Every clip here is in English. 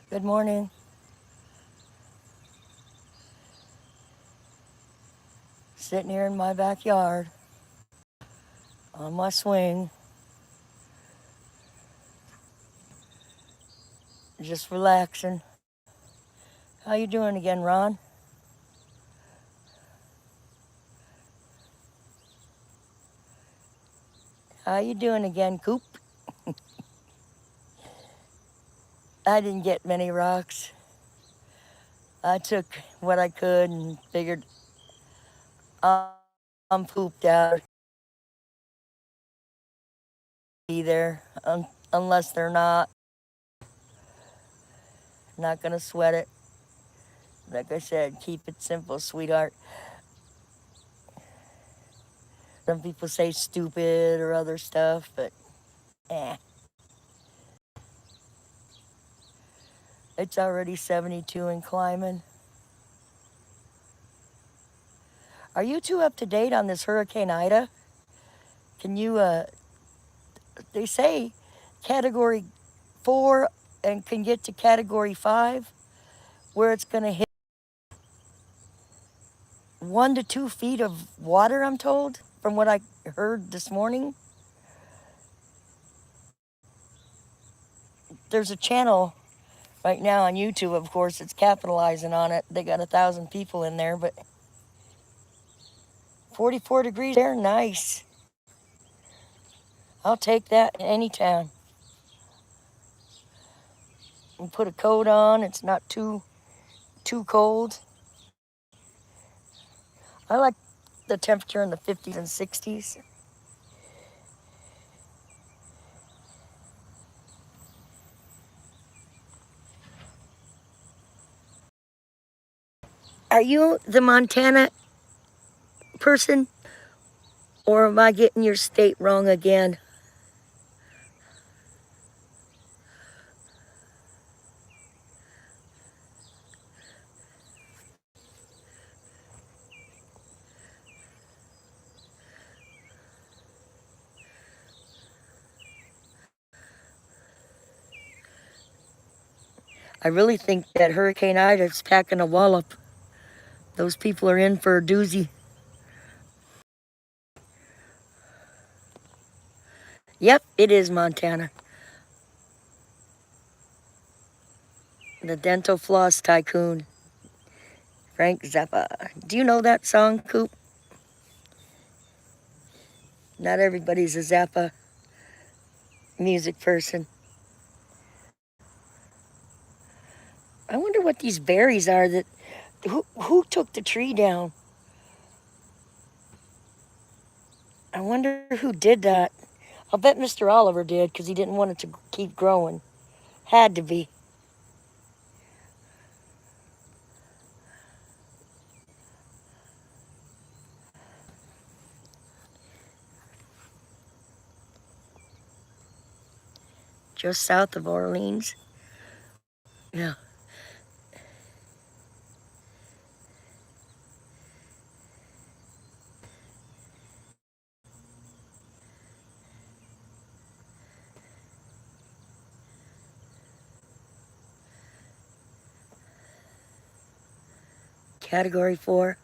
Good morning. Sitting here in my backyard on my swing, just relaxing. How you doing again, Ron? How you doing again, Coop? I didn't get many rocks. I took what I could and figured I'm pooped out. Be there unless they're not. Not gonna sweat it. Like I said, keep it simple, sweetheart. Some people say stupid or other stuff, but eh. It's already 72 and climbing. Are you two up to date on this Hurricane Ida? Can you, they say category 4 and can get to category 5, where it's going to hit 1 to 2 feet of water, I'm told, from what I heard this morning. There's a channel right now on YouTube, of course, it's capitalizing on it. They got 1,000 people in there, but 44 degrees there, nice. I'll take that in any town. And put a coat on, it's not too cold. I like the temperature in the 50s and 60s. Are you the Montana person, or am I getting your state wrong again? I really think that Hurricane Ida is packing a wallop. Those people are in for a doozy. Yep, it is Montana. The dental floss tycoon, Frank Zappa. Do you know that song, Coop? Not everybody's a Zappa music person. I wonder what these berries are that, who took the tree down? I wonder who did that. I'll bet Mr. Oliver did, because he didn't want it to keep growing. Had to be. Just south of Orleans. Yeah. Category 4.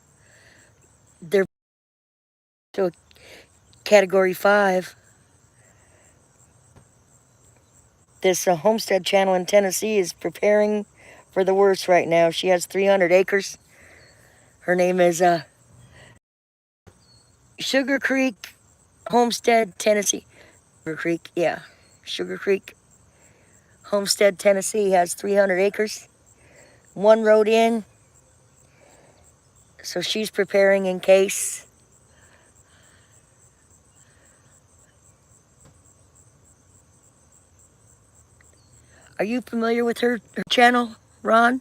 They're to a category 5. This homestead channel in Tennessee is preparing for the worst right now. She has 300 acres. Her name is Sugar Creek Homestead, Tennessee. Sugar Creek, yeah. Sugar Creek Homestead, Tennessee has 300 acres. One road in. So she's preparing in case. Are you familiar with her channel, Ron?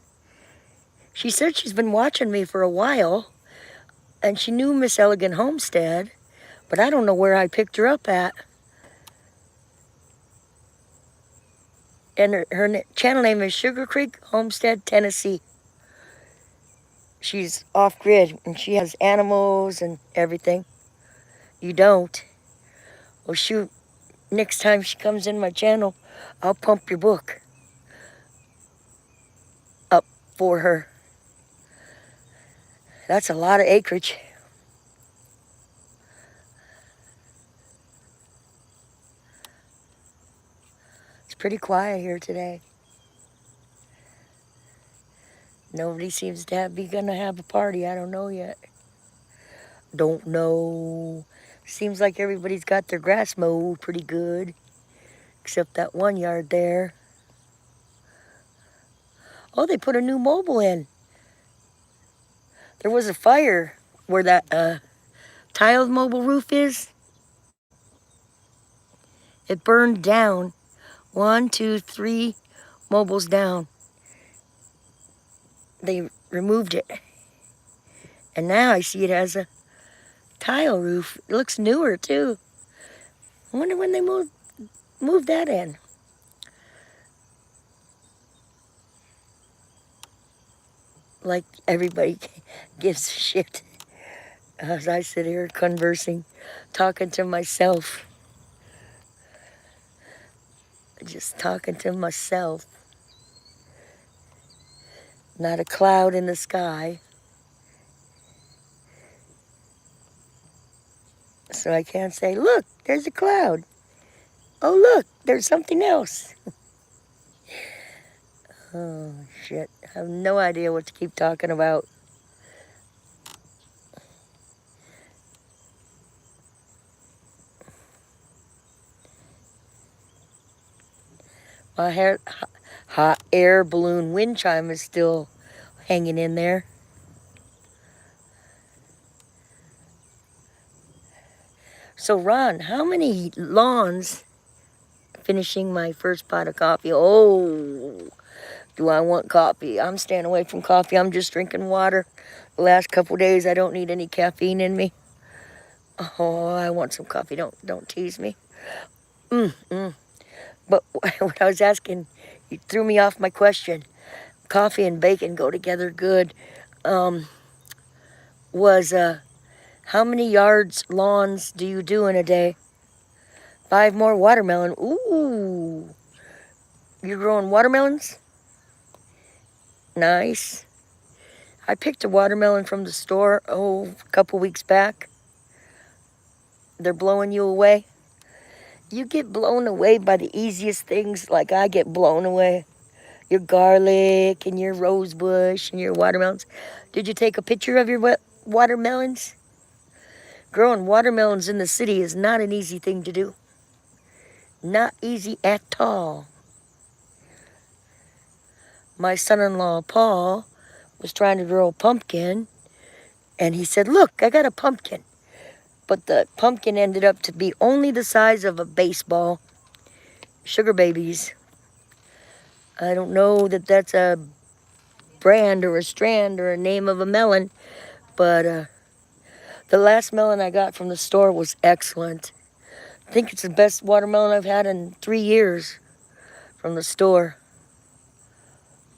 She said she's been watching me for a while, and she knew Miss Elegant Homestead, but I don't know where I picked her up at. And her channel name is Sugar Creek Homestead, Tennessee. She's off-grid, and she has animals and everything. You don't? Well, shoot, next time she comes in my channel, I'll pump your book. for her. That's a lot of acreage. It's pretty quiet here today. Nobody seems to be gonna have a party. I don't know yet. Don't know. Seems like everybody's got their grass mowed pretty good. Except that one yard there. Oh, they put a new mobile in. There was a fire where that tiled mobile roof is. It burned down. 1, 2, 3 mobiles down. They removed it. And now I see it has a tile roof. It looks newer too. I wonder when they moved that in. Like everybody gives a shit as I sit here conversing, talking to myself. Just talking to myself. Not a cloud in the sky. So I can't say, look, there's a cloud. Oh, look, there's something else. Oh, shit. I have no idea what to keep talking about. My hot air balloon wind chime is still hanging in there. So, Ron, how many lawns, finishing my first pot of coffee? Oh, do I want coffee? I'm staying away from coffee. I'm just drinking water. The last couple days, I don't need any caffeine in me. Oh, I want some coffee. Don't tease me. But what I was asking, you threw me off my question. Coffee and bacon go together good. Was how many yards lawns do you do in a day? 5 more watermelon. Ooh, you're growing watermelons? Nice. I picked a watermelon from the store, a couple weeks back. They're blowing you away. You get blown away by the easiest things, like I get blown away. Your garlic and your rose bush and your watermelons. Did you take a picture of your watermelons? Growing watermelons in the city is not an easy thing to do. Not easy at all. My son-in-law, Paul, was trying to grow a pumpkin, and he said, look, I got a pumpkin. But the pumpkin ended up to be only the size of a baseball. Sugar babies. I don't know that that's a brand or a strand or a name of a melon, but the last melon I got from the store was excellent. I think it's the best watermelon I've had in 3 years from the store.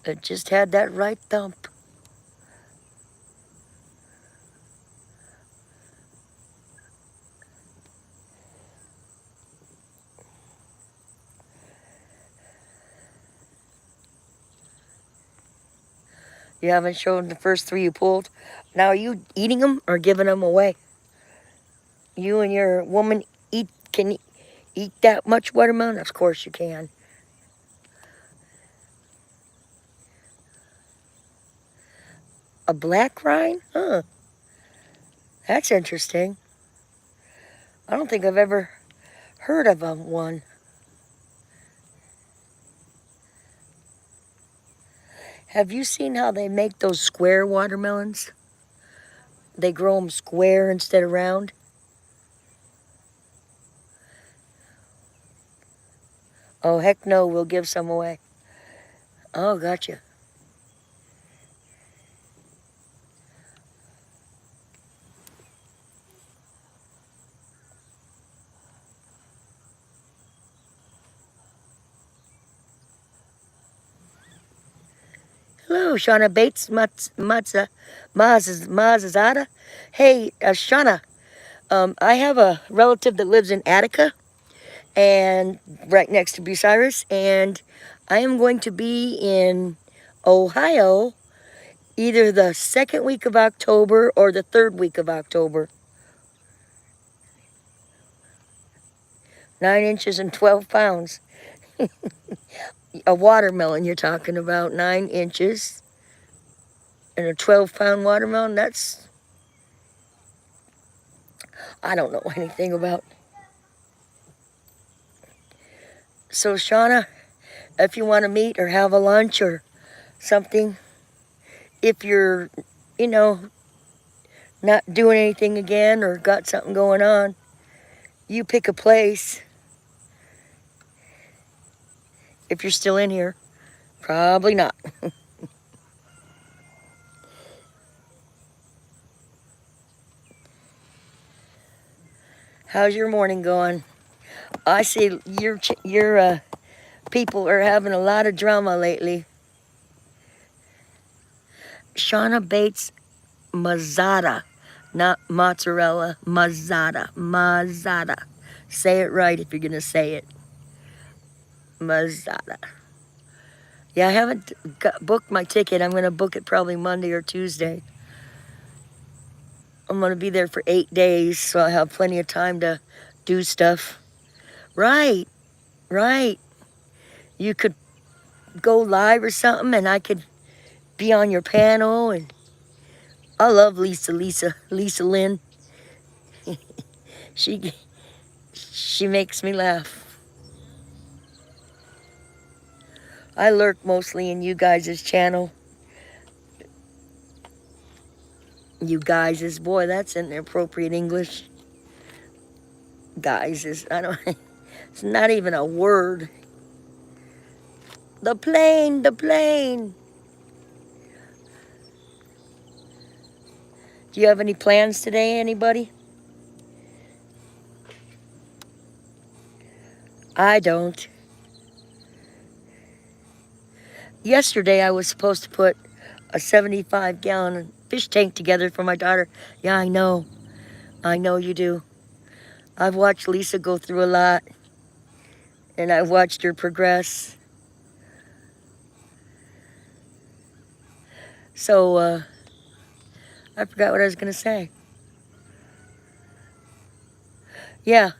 It just had that right thump. You haven't shown the first 3 you pulled. Now, are you eating them or giving them away? You and your woman can eat that much watermelon? Of course you can. A black rind? Huh. That's interesting. I don't think I've ever heard of one. Have you seen how they make those square watermelons? They grow them square instead of round. Oh, heck no, we'll give some away. Oh, gotcha. Hello, Shauna Bates, Mazazada. Hey, Shauna, I have a relative that lives in Attica, and right next to Bucyrus, and I am going to be in Ohio either the second week of October or the third week of October. 9 inches and 12 pounds. A watermelon you're talking about, 9 inches and a 12-pound watermelon. That's, I don't know anything about. So Shauna, if you want to meet or have a lunch or something, if you're, you know, not doing anything again or got something going on, you pick a place. If you're still in here, probably not. How's your morning going? I see your people are having a lot of drama lately. Shauna Bates Mazzata, not mozzarella, Mazzata, Mazzata. Say it right if you're gonna say it. Mazzata. Yeah, I haven't booked my ticket. I'm gonna book it probably Monday or Tuesday. I'm gonna be there for 8 days, so I have plenty of time to do stuff. Right, right. You could go live or something, and I could be on your panel. And I love Lisa Lynn. She makes me laugh. I lurk mostly in you guys' channel. You guys' boy, that's inappropriate English. Guys is, I don't, it's not even a word. The plane, the plane. Do you have any plans today, anybody? I don't. Yesterday I was supposed to put a 75-gallon fish tank together for my daughter. Yeah, I know. I know you do. I've watched Lisa go through a lot, and I've watched her progress. So, I forgot what I was going to say. Yeah,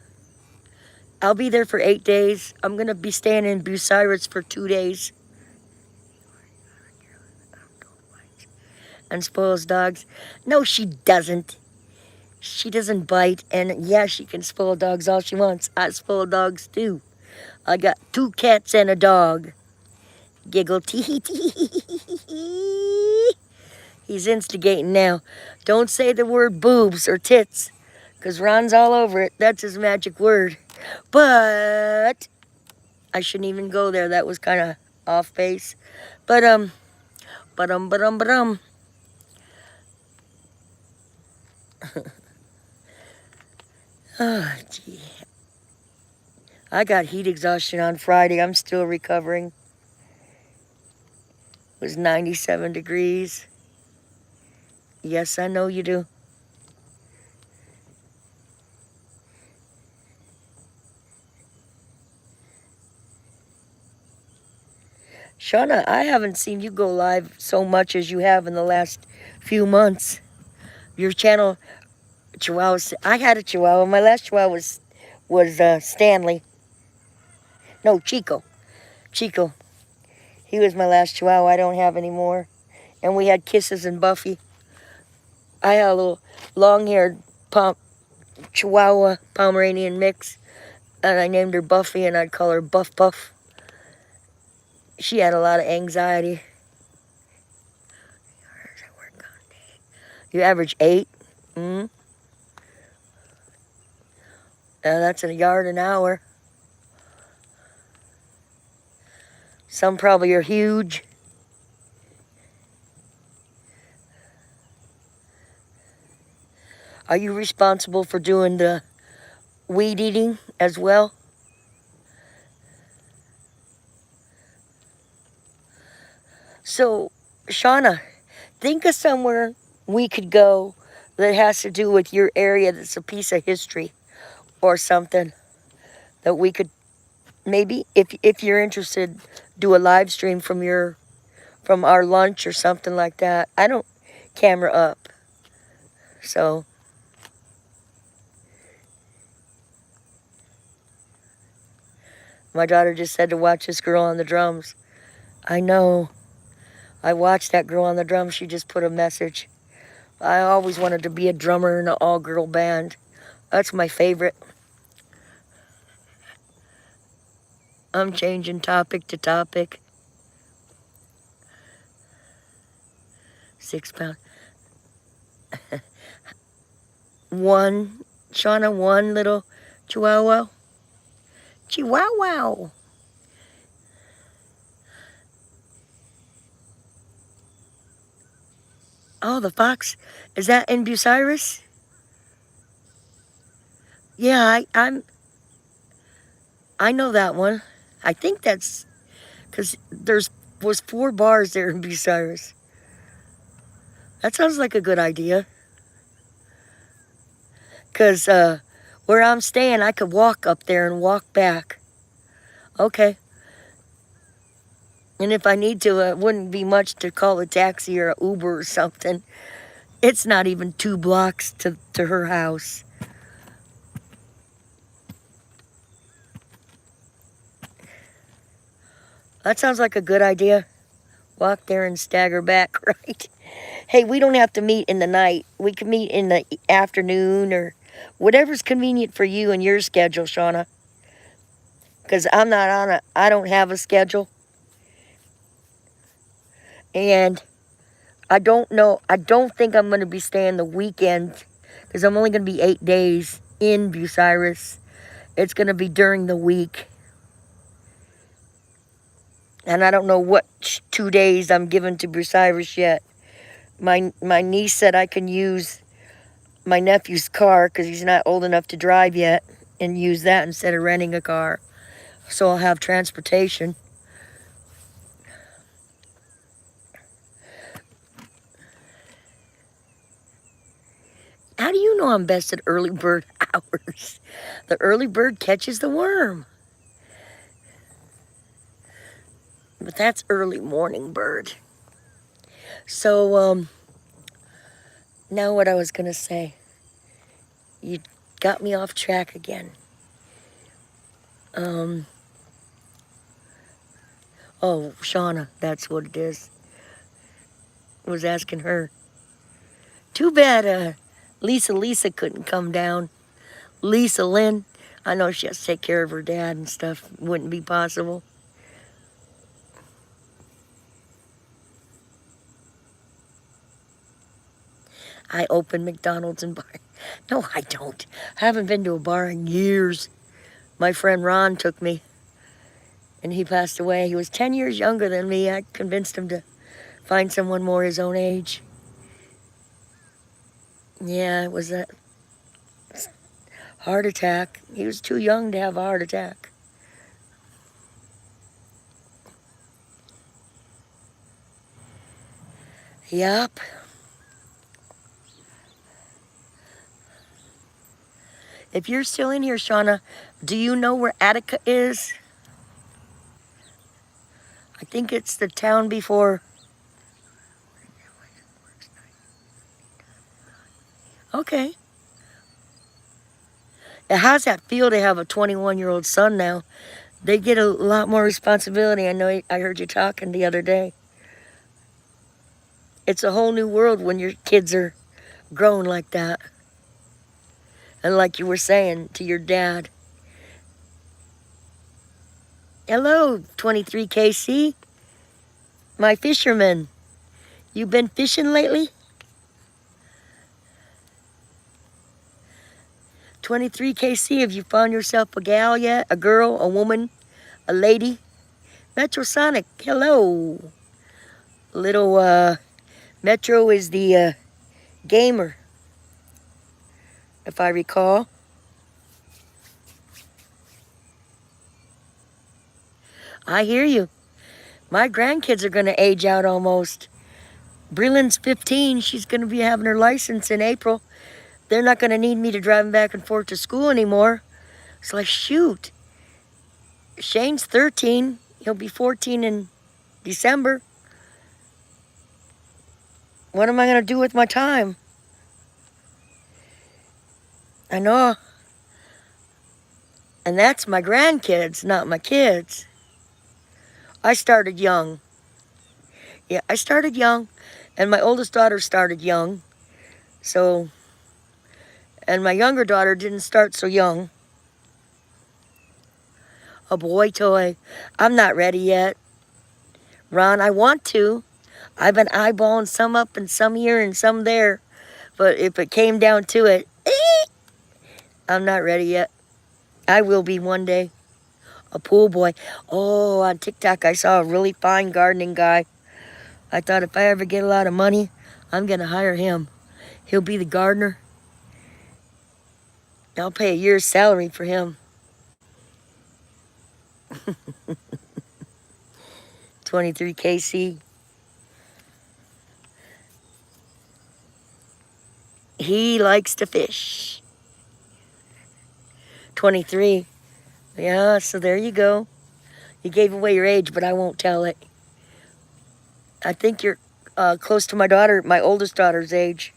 I'll be there for 8 days. I'm going to be staying in Bucyrus for 2 days. And spoils dogs. No, she doesn't. She doesn't bite. And yeah, she can spoil dogs all she wants. I spoil dogs too. I got 2 cats and a dog. Giggle tee tee. He's instigating now. Don't say the word boobs or tits, because Ron's all over it. That's his magic word. But I shouldn't even go there. That was kind of off base. But oh, gee. I got heat exhaustion on Friday. I'm still recovering. It was 97 degrees. Yes, I know you do. Shauna, I haven't seen you go live so much as you have in the last few months. Your channel, Chihuahua. I had a Chihuahua. My last Chihuahua was Stanley. No, Chico. Chico. He was my last Chihuahua. I don't have any more. And we had Kisses and Buffy. I had a little long-haired Chihuahua Pomeranian mix, and I named her Buffy, and I'd call her Buff Puff. She had a lot of anxiety. You average 8. That's a yard an hour. Some probably are huge. Are you responsible for doing the weed eating as well? So, Shauna, think of somewhere we could go that has to do with your area that's a piece of history or something that we could maybe, if you're interested, do a live stream from your from our lunch or something like that. I don't camera up. So my daughter just said to watch this girl on the drums. I know. I watched that girl on the drums. She just put a message. I always wanted to be a drummer in an all-girl band. That's my favorite. I'm changing topic to topic. 6 pounds. Shauna, one little chihuahua. Chihuahua. Oh, the fox. Is that in Bucyrus? Yeah, I know that one. I think that's because was 4 bars there in Bucyrus. That sounds like a good idea. Because where I'm staying, I could walk up there and walk back. Okay. And if I need to, it wouldn't be much to call a taxi or an Uber or something. It's not even 2 blocks to her house. That sounds like a good idea. Walk there and stagger back, right? Hey, we don't have to meet in the night. We can meet in the afternoon or whatever's convenient for you and your schedule, Shauna. Because I'm not on I don't have a schedule. And I don't think I'm going to be staying the weekend because I'm only going to be 8 days in Bucyrus. It's going to be during the week. And I don't know what 2 days I'm giving to Bucyrus yet. My niece said I can use my nephew's car because he's not old enough to drive yet and use that instead of renting a car. So I'll have transportation. How do you know I'm best at early bird hours? The early bird catches the worm. But that's early morning bird. So, now what I was going to say. You got me off track again. Oh, Shauna, that's what it is. I was asking her. Too bad Lisa couldn't come down. Lisa Lynn, I know she has to take care of her dad and stuff. Wouldn't be possible. I open McDonald's and bar. No, I don't. I haven't been to a bar in years. My friend Ron took me, and he passed away. He was 10 years younger than me. I convinced him to find someone more his own age. Yeah, it was a heart attack. He was too young to have a heart attack. Yup. If you're still in here, Shauna, do you know where Attica is? I think it's the town before. Okay. How's that feel to have a 21-year-old son now? They get a lot more responsibility. I know I heard you talking the other day. It's a whole new world when your kids are grown like that. And like you were saying to your dad. Hello, 23KC. My fisherman. You been fishing lately? 23KC, have you found yourself a gal yet? A girl, a woman, a lady? Metrosonic, hello. Little, Metro is the gamer, if I recall. I hear you. My grandkids are going to age out almost. Breland's 15. She's going to be having her license in April. They're not going to need me to drive them back and forth to school anymore. It's like, shoot. Shane's 13. He'll be 14 in December. What am I going to do with my time? I know. And that's my grandkids, not my kids. I started young. Yeah, I started young. And my oldest daughter started young. So, and my younger daughter didn't start so young. A boy toy. I'm not ready yet. Ron, I want to. I've been eyeballing some up and some here and some there. But if it came down to it, I'm not ready yet. I will be one day. A pool boy. Oh, on TikTok I saw a really fine gardening guy. I thought if I ever get a lot of money, I'm going to hire him. He'll be the gardener. I'll pay a year's salary for him. 23 KC. He likes to fish. 23. Yeah, so there you go. You gave away your age, but I won't tell it. I think you're close to my daughter, my oldest daughter's age.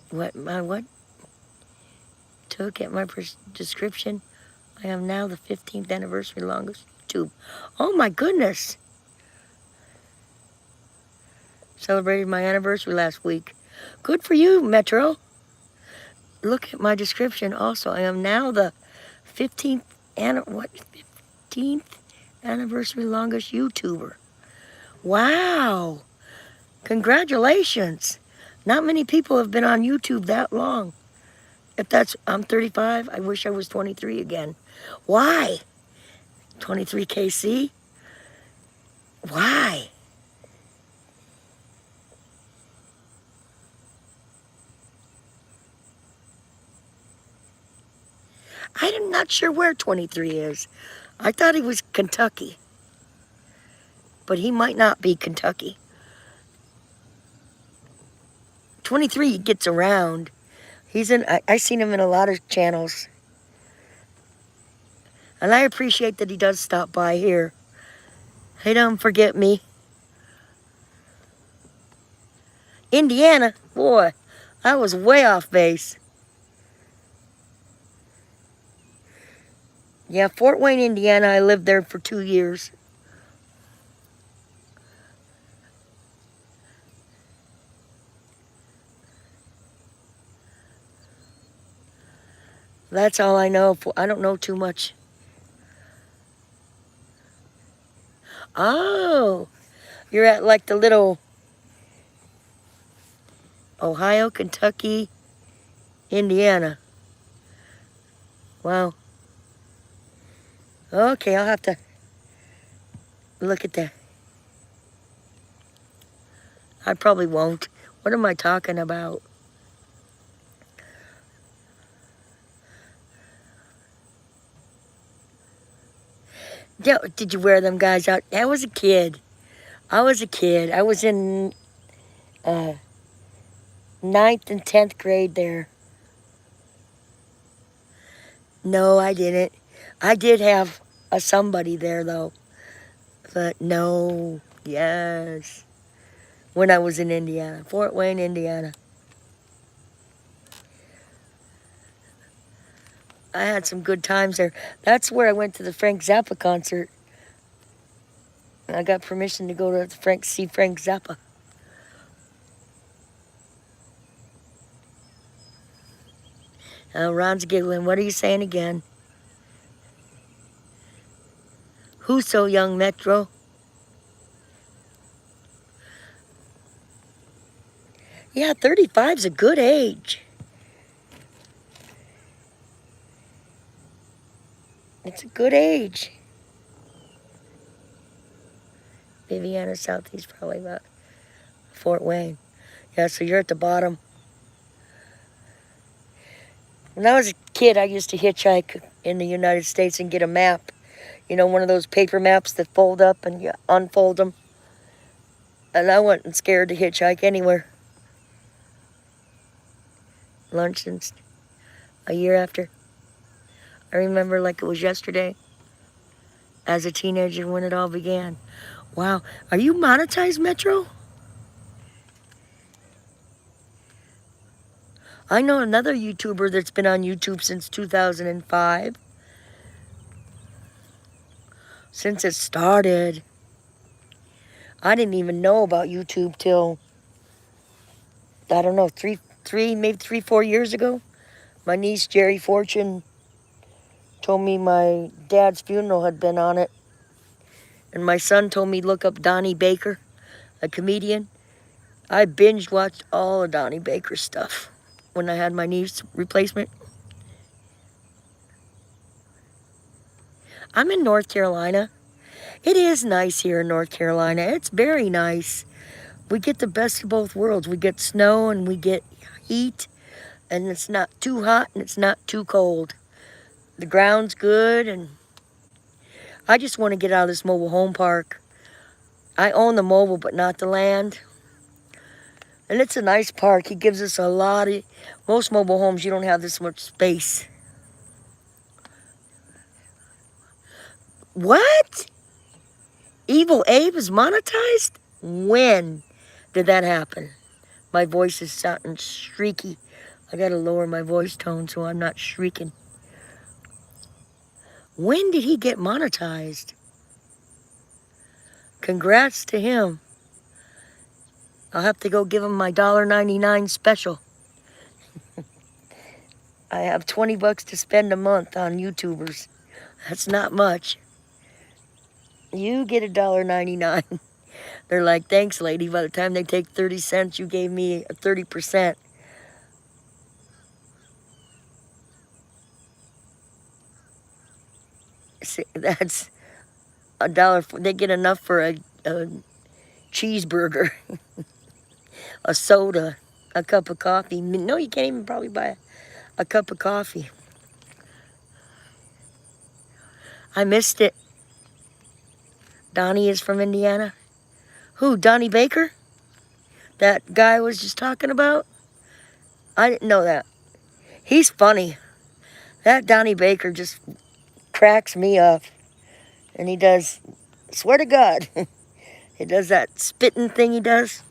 What? To look at my description, I am now the 15th anniversary longest YouTube. Oh my goodness. Celebrated my anniversary last week. Good for you, Metro. Look at my description also. I am now the 15th anniversary longest YouTuber. Wow. Congratulations. Not many people have been on YouTube that long. I'm 35, I wish I was 23 again. Why? 23 KC? Why? I'm not sure where 23 is. I thought he was Kentucky. But he might not be Kentucky. 23 gets around. I seen him in a lot of channels. And I appreciate that he does stop by here. Hey, don't forget me. Indiana, boy, I was way off base. Yeah, Fort Wayne, Indiana, I lived there for 2 years. That's all I know. I don't know too much. Oh, you're at like the little Ohio, Kentucky, Indiana. Wow. Okay, I'll have to look at that. I probably won't. What am I talking about? Did you wear them guys out? I was a kid. I was in 9th and 10th grade there. No, I didn't. I did have a somebody there, though. But no, yes. When I was in Indiana. Fort Wayne, Indiana. I had some good times there. That's where I went to the Frank Zappa concert. I got permission to go to see Frank Zappa. Ron's giggling. What are you saying again? Who's so young, Metro? Yeah, 35's a good age. It's a good age. Viviana Southeast, probably about Fort Wayne. Yeah, so you're at the bottom. When I was a kid, I used to hitchhike in the United States and get a map. You know, one of those paper maps that fold up and you unfold them. And I wasn't scared to hitchhike anywhere. Lunch and a year after. I remember like it was yesterday as a teenager when it all began. Wow. Are you monetized, Metro? I know another YouTuber that's been on YouTube since 2005. Since it started. I didn't even know about YouTube till, I don't know, maybe 4 years ago. My niece, Jerry Fortune, told me my dad's funeral had been on it. And my son told me look up Donnie Baker, a comedian. I binge watched all of Donnie Baker's stuff when I had my knee replacement. I'm in North Carolina. It is nice here in North Carolina. It's very nice. We get the best of both worlds. We get snow and we get heat, and it's not too hot and it's not too cold. The ground's good, and I just want to get out of this mobile home park. I own the mobile, but not the land. And it's a nice park. He gives us a lot of, most mobile homes, you don't have this much space. What? Evil Abe is monetized? When did that happen? My voice is sounding shrieky. I gotta lower my voice tone so I'm not shrieking. When did he get monetized? Congrats to him. I'll have to go give him my $1.99 special. I have 20 bucks to spend a month on YouTubers. That's not much. You get $1.99. They're like, thanks, lady. By the time they take 30 cents, you gave me 30%. See, that's $1. They get enough for a cheeseburger, a soda, a cup of coffee. No, you can't even probably buy a cup of coffee. I missed it. Donnie is from Indiana. Who, Donnie Baker? That guy I was just talking about? I didn't know that. He's funny. That Donnie Baker just cracks me up. And he does, swear to God, he does that spitting thing he does.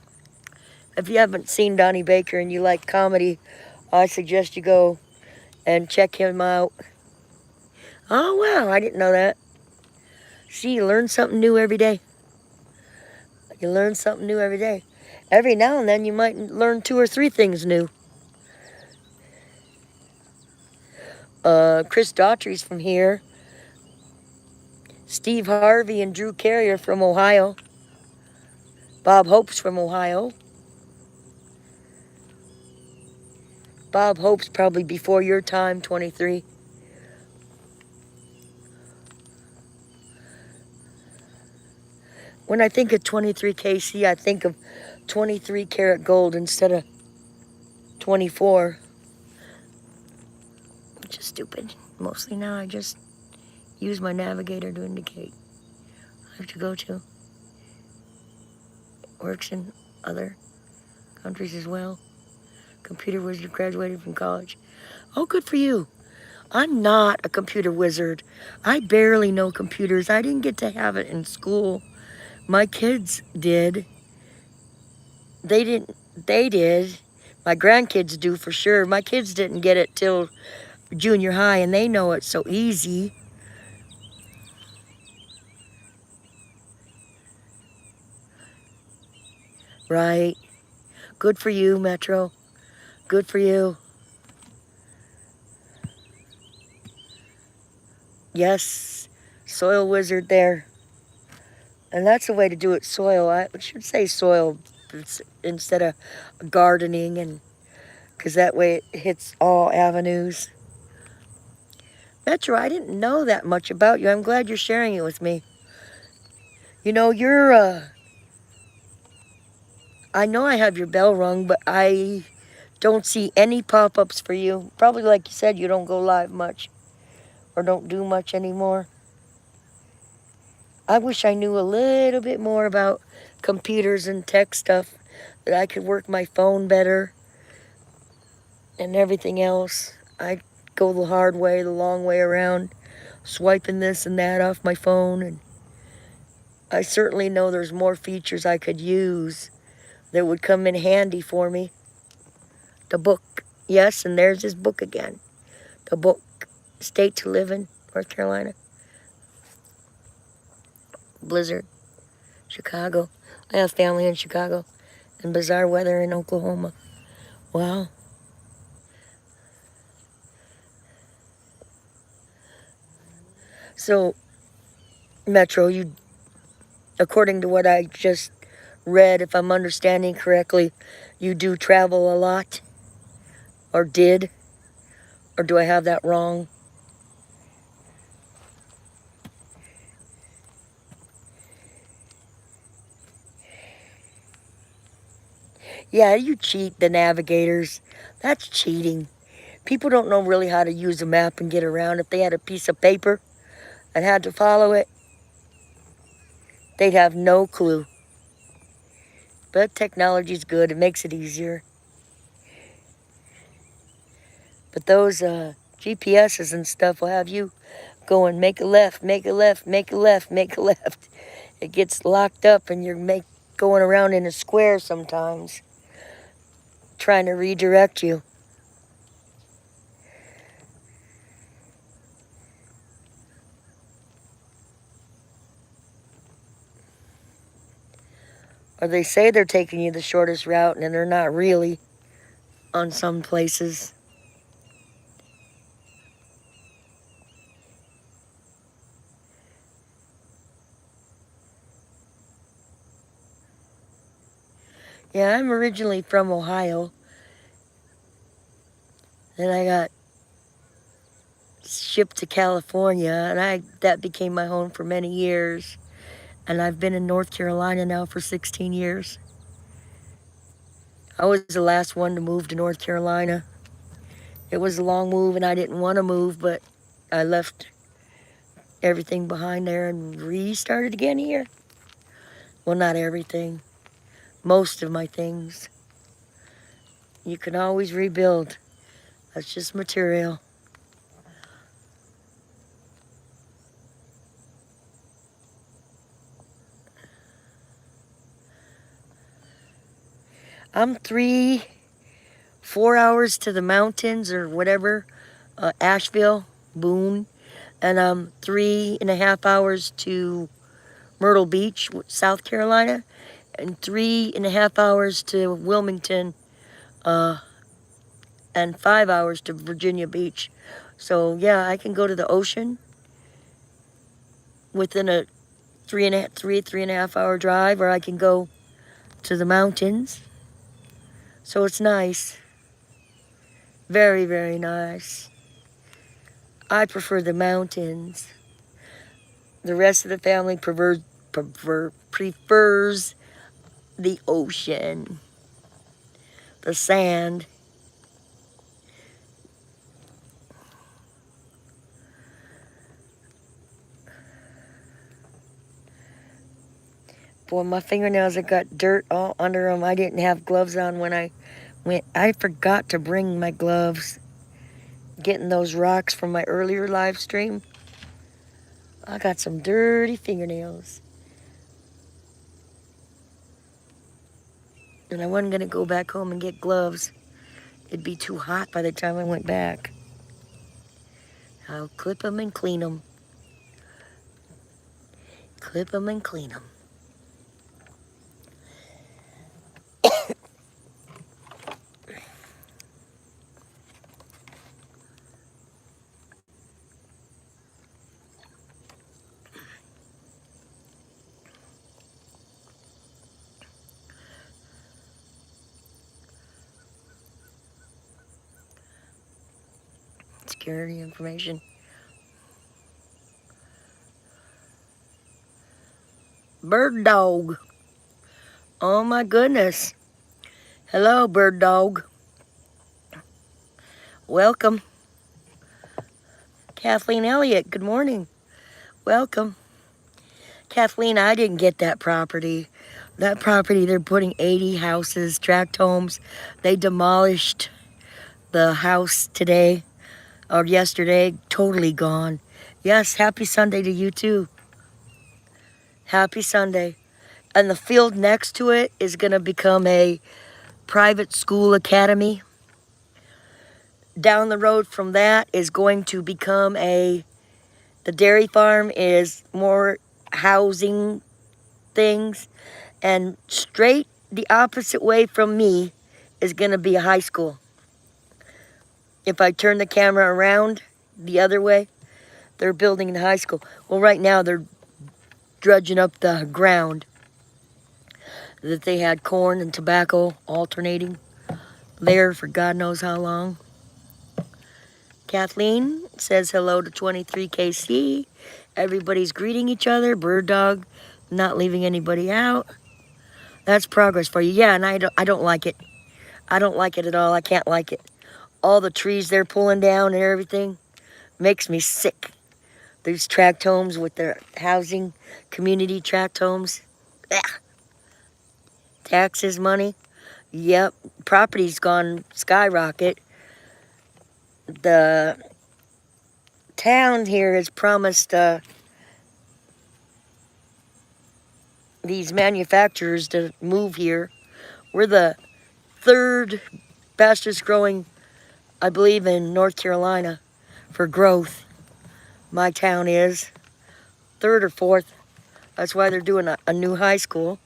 If you haven't seen Donnie Baker and you like comedy, I suggest you go and check him out. Oh, wow, I didn't know that. See, you learn something new every day. You learn something new every day. Every now and then you might learn 2 or 3 things new. Chris Daughtry's from here. Steve Harvey and Drew Carrier from Ohio. Bob Hope's from Ohio. Bob Hope's probably before your time, 23. When I think of 23KC, I think of 23 karat gold instead of 24. Which is stupid. Mostly now I just use my navigator to indicate I have to go to. It works in other countries as well. Computer wizard, graduated from college. Oh, good for you. I'm not a computer wizard. I barely know computers. I didn't get to have it in school. My kids did. They did. My grandkids do for sure. My kids didn't get it till junior high, and they know it's so easy. Right. Good for you, Metro. Good for you. Yes, soil wizard there. And that's the way to do it, soil. I should say soil instead of gardening, and because that way it hits all avenues. Metro, I didn't know that much about you. I'm glad you're sharing it with me. You know, I know I have your bell rung, but I don't see any pop-ups for you. Probably like you said, you don't go live much or don't do much anymore. I wish I knew a little bit more about computers and tech stuff, that I could work my phone better and everything else. I go the hard way, the long way around, swiping this and that off my phone. And I certainly know there's more features I could use that would come in handy for me. The book. Yes, and there's his book again. The book, State to Live in, North Carolina. Blizzard, Chicago. I have family in Chicago. And bizarre weather in Oklahoma. Wow. So, Metro, you, according to what I just read, if I'm understanding correctly, you do travel a lot? Or did? Or do I have that wrong? Yeah, you cheat the navigators. That's cheating. People don't know really how to use a map and get around. If they had a piece of paper and had to follow it, they'd have no clue. But technology's good. It makes it easier. But those GPSs and stuff will have you going, make a left, make a left, make a left, make a left. It gets locked up and you're going around in a square sometimes, trying to redirect you. Or they say they're taking you the shortest route and they're not really on some places. Yeah, I'm originally from Ohio. Then I got shipped to California, and that became my home for many years. And I've been in North Carolina now for 16 years. I was the last one to move to North Carolina. It was a long move, and I didn't want to move, but I left everything behind there and restarted again here. Well, not everything. Most of my things. You can always rebuild. That's just material. I'm 4 hours to the mountains or whatever, Asheville, Boone, and I'm 3.5 hours to Myrtle Beach, South Carolina, and 3.5 hours to Wilmington, and 5 hours to Virginia Beach. So yeah, I can go to the ocean within a 3.5 hour drive, or I can go to the mountains. So it's nice. Very, very nice. I prefer the mountains. The rest of the family prefers the ocean, the sand. Boy, my fingernails have got dirt all under them. I didn't have gloves on when I went. I forgot to bring my gloves. Getting those rocks from my earlier live stream. I got some dirty fingernails. And I wasn't going to go back home and get gloves. It'd be too hot by the time I went back. I'll clip them and clean them. Clip them and clean them. Security information. Bird dog. Oh my goodness. Hello, bird dog. Welcome. Kathleen Elliott, good morning. Welcome. Kathleen, I didn't get that property. That property, they're putting 80 houses, tract homes. They demolished the house today. or yesterday, totally gone. Yes, happy Sunday to you too. Happy Sunday. And the field next to it is going to become a private school academy. Down the road from that is going to become the dairy farm is more housing things. And straight the opposite way from me is going to be a high school. If I turn the camera around the other way, they're building the high school. Well, right now they're dredging up the ground that they had corn and tobacco alternating there for God knows how long. Kathleen says hello to 23KC. Everybody's greeting each other. Bird dog, not leaving anybody out. That's progress for you. Yeah, and I don't like it. I don't like it at all. I can't like it. All the trees they're pulling down and everything makes me sick. These tract homes with their housing, community tract homes. Ugh. Taxes, money. Yep, property's gone skyrocket. The town here has promised these manufacturers to move here. We're the third fastest growing, I believe, in North Carolina for growth. My town is third or fourth. That's why they're doing a new high school.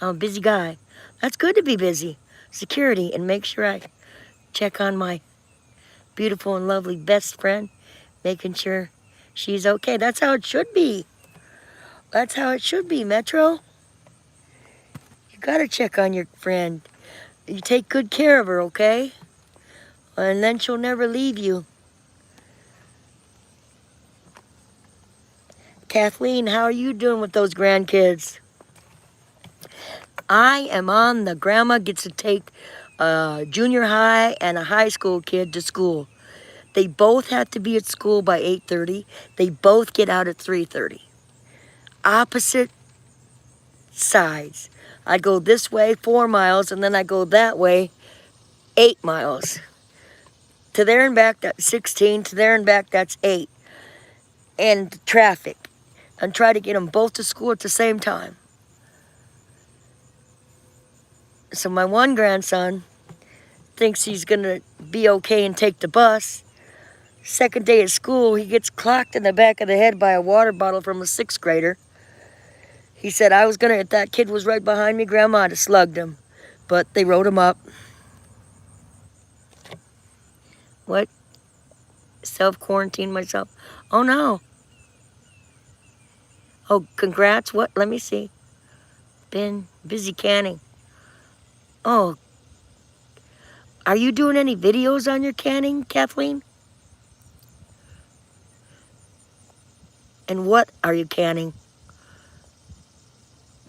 I'm a busy guy. That's good to be busy. Security, and make sure I check on my beautiful and lovely best friend, making sure she's okay. That's how it should be. That's how it should be, Metro. You gotta check on your friend. You take good care of her, okay? And then she'll never leave you. Kathleen, how are you doing with those grandkids? I am on the grandma gets to take a junior high and a high school kid to school. They both have to be at school by 8:30. They both get out at 3:30. Opposite sides. I go this way 4 miles, and then I go that way 8 miles. To there and back, that's 16. To there and back, that's 8. And traffic. And try to get them both to school at the same time. So my one grandson thinks he's going to be okay and take the bus. Second day at school, he gets clocked in the back of the head by a water bottle from a 6th grader. He said, if that kid was right behind me, Grandma, I'd have slugged him. But they wrote him up. What? Self-quarantine myself? Oh, no. Oh, congrats. What? Let me see. Been busy canning. Oh. Are you doing any videos on your canning, Kathleen? And what are you canning?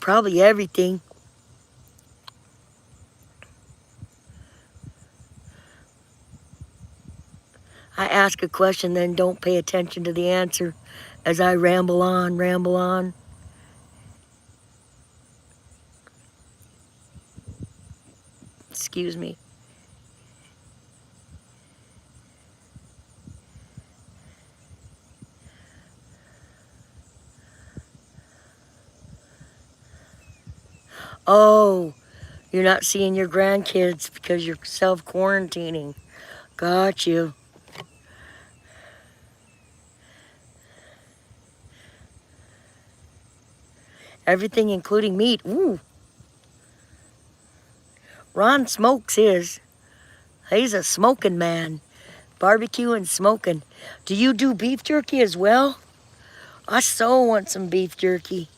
Probably everything. I ask a question, then don't pay attention to the answer as I ramble on, ramble on. Excuse me. Oh, you're not seeing your grandkids because you're self-quarantining. Got you. Everything including meat. Ooh. Ron smokes his. He's a smoking man. Barbecue and smoking. Do you do beef jerky as well? I so want some beef jerky.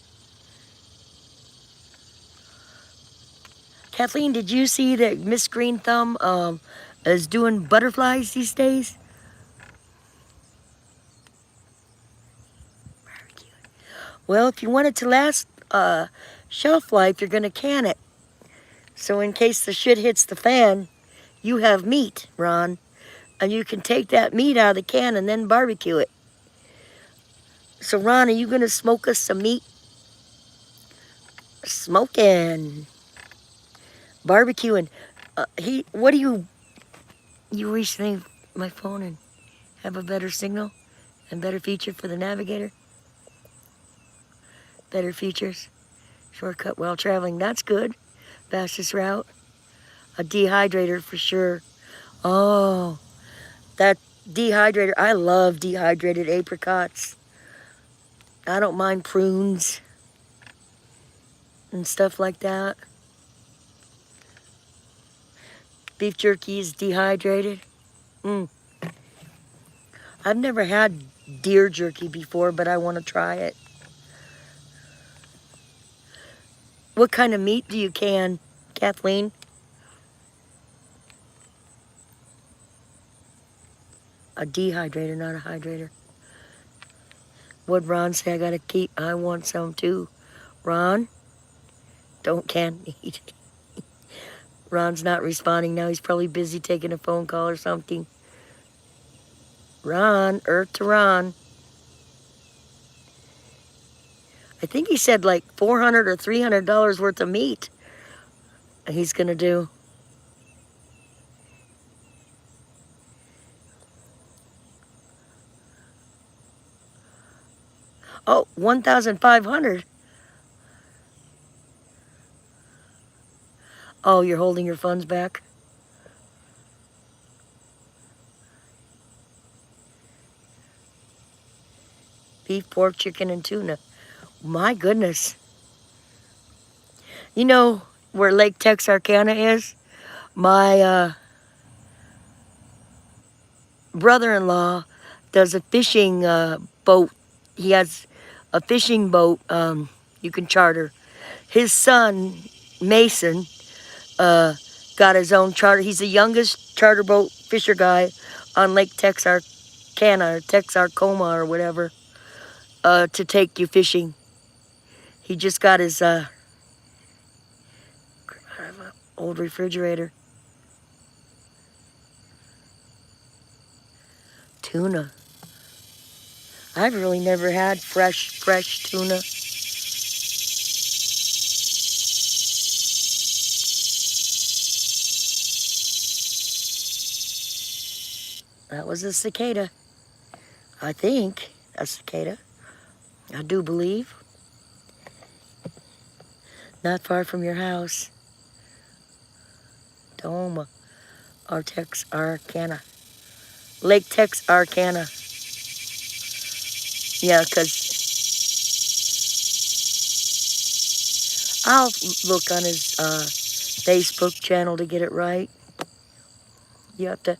Kathleen, did you see that Miss Green Thumb is doing butterflies these days? Well, if you want it to last shelf life, you're going to can it. So in case the shit hits the fan, you have meat, Ron. And you can take that meat out of the can and then barbecue it. So, Ron, are you going to smoke us some meat? Smoking. Barbecuing. What do you You recently my phone and have a better signal and better feature for the navigator. Better features. Shortcut while traveling. That's good. Fastest route. A dehydrator for sure. Oh, that dehydrator. I love dehydrated apricots. I don't mind prunes and stuff like that. Beef jerky is dehydrated. I've never had deer jerky before, but I want to try it. What kind of meat do you can, Kathleen? A dehydrator, not a hydrator. What'd Ron say? I want some too. Ron, don't can meat. Ron's not responding now. He's probably busy taking a phone call or something. Ron, Earth to Ron. I think he said like $400 or $300 worth of meat he's going to do. Oh, 1,500. Oh, you're holding your funds back? Beef, pork, chicken, and tuna. My goodness. You know where Lake Texarkana is? My brother-in-law does a fishing boat. He has a fishing boat you can charter. His son, Mason, got his own charter. He's the youngest charter boat fisher guy on Lake Texarkana or Texarkoma or whatever to take you fishing. He just got his old refrigerator. Tuna. I've really never had fresh tuna. That was a cicada. I think a cicada. I do believe. Not far from your house. Toma. Or Texarkana. Lake Texarkana. Yeah, because I'll look on his Facebook channel to get it right. You have to...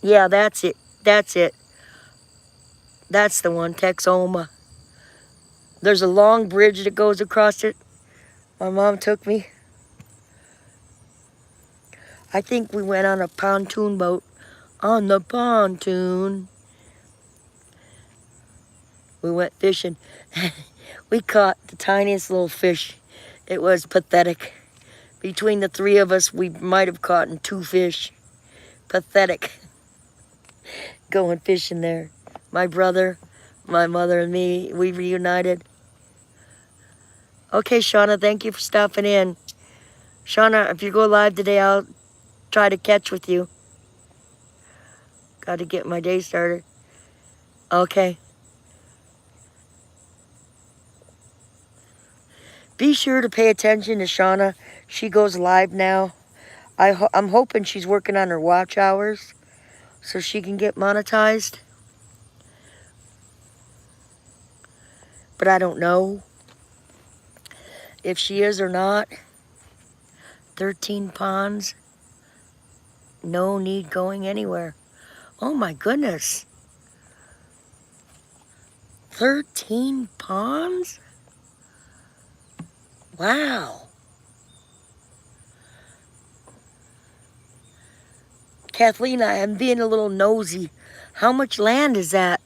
Yeah, that's it. That's it. That's the one, Texoma. There's a long bridge that goes across it. My mom took me. I think we went on a pontoon boat. On the pontoon. We went fishing. We caught the tiniest little fish. It was pathetic. Between the three of us, we might have caught 2 fish. Pathetic. Going fishing there. My brother, my mother, and me, we reunited. Okay, Shauna, thank you for stopping in. Shauna, if you go live today, I'll try to catch with you. Got to get my day started. Okay. Be sure to pay attention to Shauna. She goes live now. I'm hoping she's working on her watch hours so she can get monetized. But I don't know if she is or not. 13 ponds. No need going anywhere. Oh my goodness. 13 ponds? Wow. Kathleen, I am being a little nosy. How much land is that?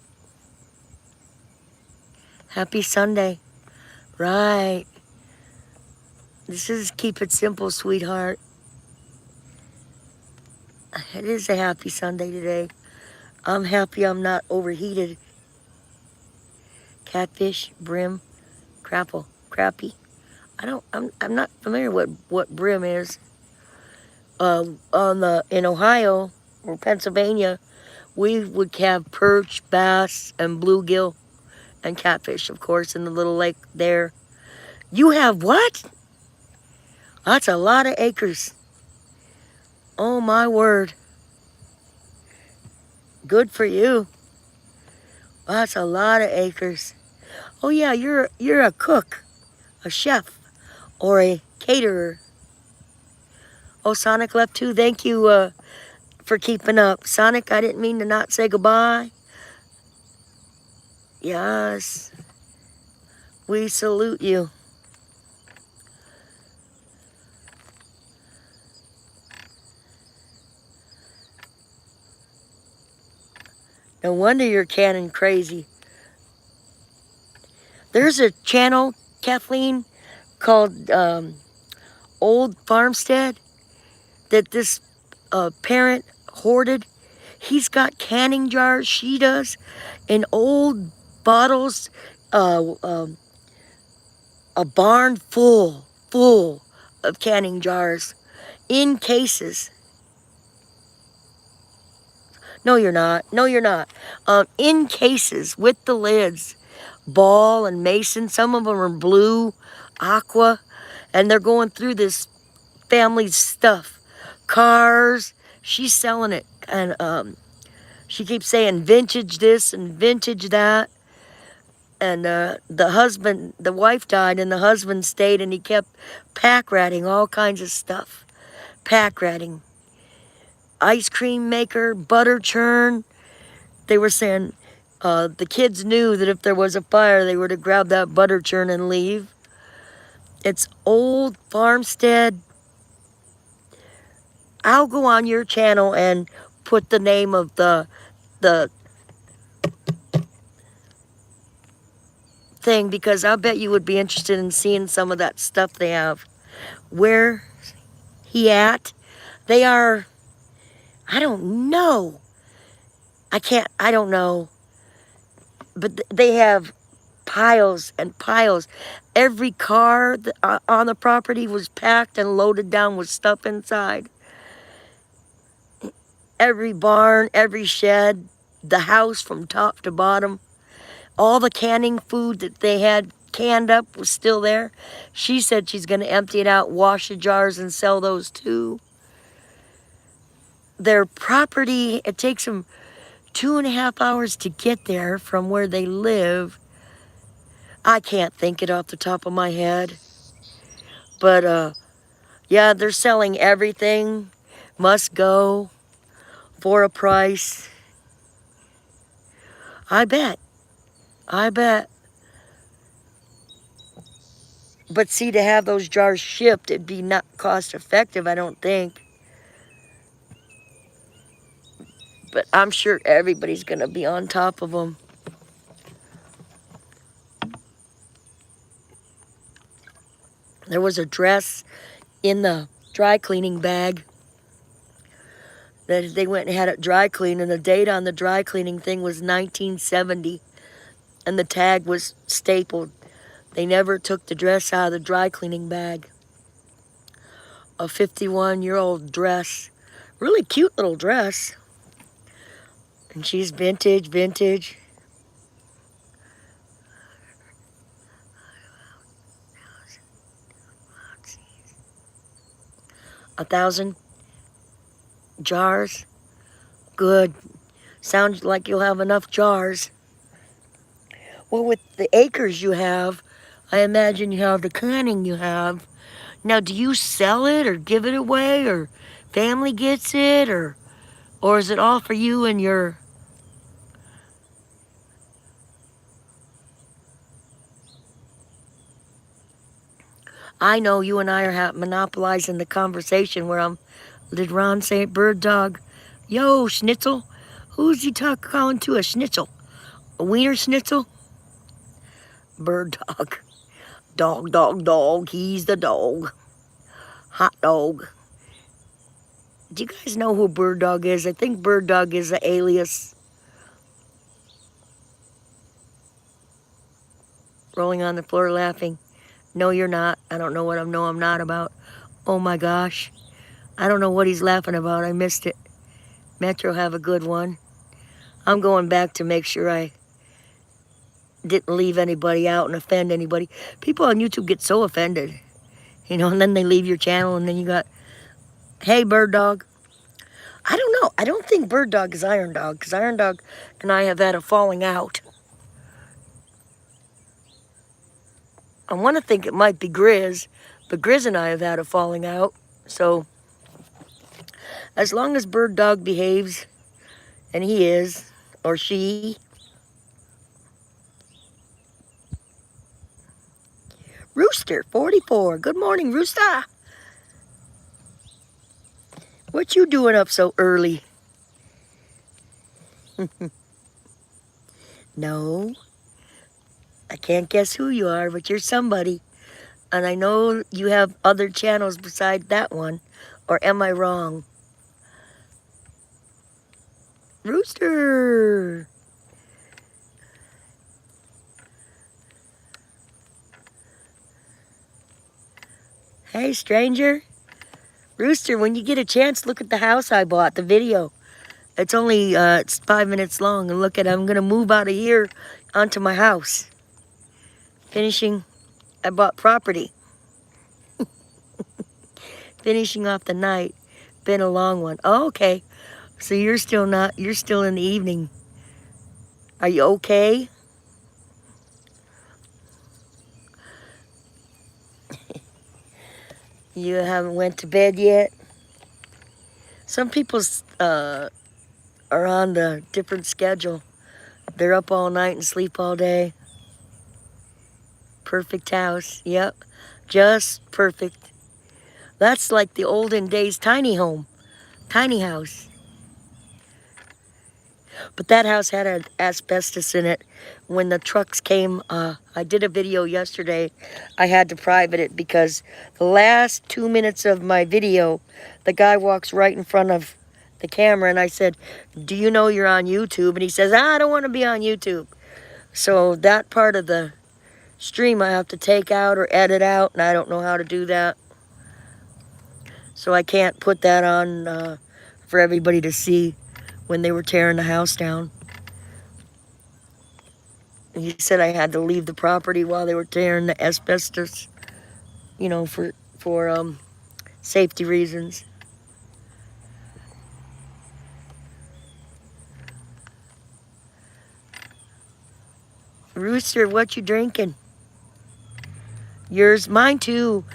Happy Sunday. Right. This is Keep It Simple, sweetheart. It is a happy Sunday today. I'm happy I'm not overheated. Catfish, brim, crappie. I'm not familiar what brim is. In Ohio or Pennsylvania, we would have perch, bass, and bluegill, and catfish, of course, in the little lake there. You have what? That's a lot of acres. Oh my word. Good for you. That's a lot of acres. Oh yeah, you're a cook, a chef, or a caterer. Oh, Sonic left too. Thank you for keeping up. Sonic, I didn't mean to not say goodbye. Yes. We salute you. No wonder you're cannon crazy. There's a channel, Kathleen, called Old Farmstead that this parent hoarded. He's got canning jars, she does, in old bottles, a barn full of canning jars in cases. No, you're not. No, you're not. In cases with the lids, ball and mason. Some of them are blue, aqua, and they're going through this family's stuff. Cars. She's selling it, and she keeps saying vintage this and vintage that. And the wife died, and the husband stayed, and he kept pack ratting all kinds of stuff. Pack ratting. Ice cream maker, butter churn. They were saying the kids knew that if there was a fire, they were to grab that butter churn and leave. It's Old Farmstead. I'll go on your channel and put the name of the thing, because I bet you would be interested in seeing some of that stuff they have. Where he at? They are, I don't know. I don't know. But they have piles and piles. Every car on the property was packed and loaded down with stuff inside. Every barn, every shed, the house from top to bottom. All the canning food that they had canned up was still there. She said she's going to empty it out, wash the jars, and sell those too. Their property, it takes them 2.5 hours to get there from where they live. I can't think it off the top of my head. But, yeah, they're selling everything. Must go for a price. I bet. But see, to have those jars shipped, it'd be not cost effective, I don't think. But I'm sure everybody's going to be on top of them. There was a dress in the dry cleaning bag that they went and had it dry cleaned, and the date on the dry cleaning thing was 1970, and the tag was stapled. They never took the dress out of the dry cleaning bag. A 51-year-old dress. Really cute little dress. And she's vintage. 1,000 jars. Good. Sounds like you'll have enough jars. Well, with the acres you have, I imagine you have the canning you have. Now, do you sell it or give it away, or family gets it, or is it all for you and your... I know you and I are monopolizing the conversation where did Ron say bird dog? Yo, schnitzel. Who's he calling to a schnitzel? A wiener schnitzel? Bird dog. Dog. He's the dog. Hot dog. Do you guys know who Bird Dog is? I think Bird Dog is an alias. Rolling on the floor laughing. No, you're not. I don't know what I'm no, I'm not about. Oh my gosh. I don't know what he's laughing about. I missed it. Metro, have a good one. I'm going back to make sure I didn't leave anybody out and offend anybody. People on YouTube get so offended, you know, and then they leave your channel, and then you got, hey, Bird Dog. I don't know. I don't think Bird Dog is Iron Dog, because Iron Dog and I have had a falling out. I want to think it might be Grizz, but Grizz and I have had a falling out. So, as long as Bird Dog behaves, and he is, or she. Rooster, 44. Good morning, Rooster. What you doing up so early? No, I can't guess who you are, but you're somebody. And I know you have other channels beside that one. Or am I wrong? Rooster. Hey, stranger. Rooster, when you get a chance, look at the house I bought, the video. It's only it's 5 minutes long, and look at it. I'm gonna move out of here onto my house. Finishing, I bought property. Finishing off the night. Been a long one. Oh, okay. So you're still not, you're still in the evening. Are you okay? You haven't went to bed yet? Some people are on the different schedule. They're up all night and sleep all day. Perfect house. Yep. Just perfect. That's like the olden days tiny home. Tiny house. But that house had asbestos in it. When the trucks came, I did a video yesterday. I had to private it because the last 2 minutes of my video, the guy walks right in front of the camera, and I said, do you know you're on YouTube? And he says, I don't want to be on YouTube. So that part of the stream I have to take out or edit out, and I don't know how to do that. So I can't put that on for everybody to see when they were tearing the house down. He said I had to leave the property while they were tearing the asbestos, you know, for safety reasons. Rooster, what you drinking? Yours? Mine too.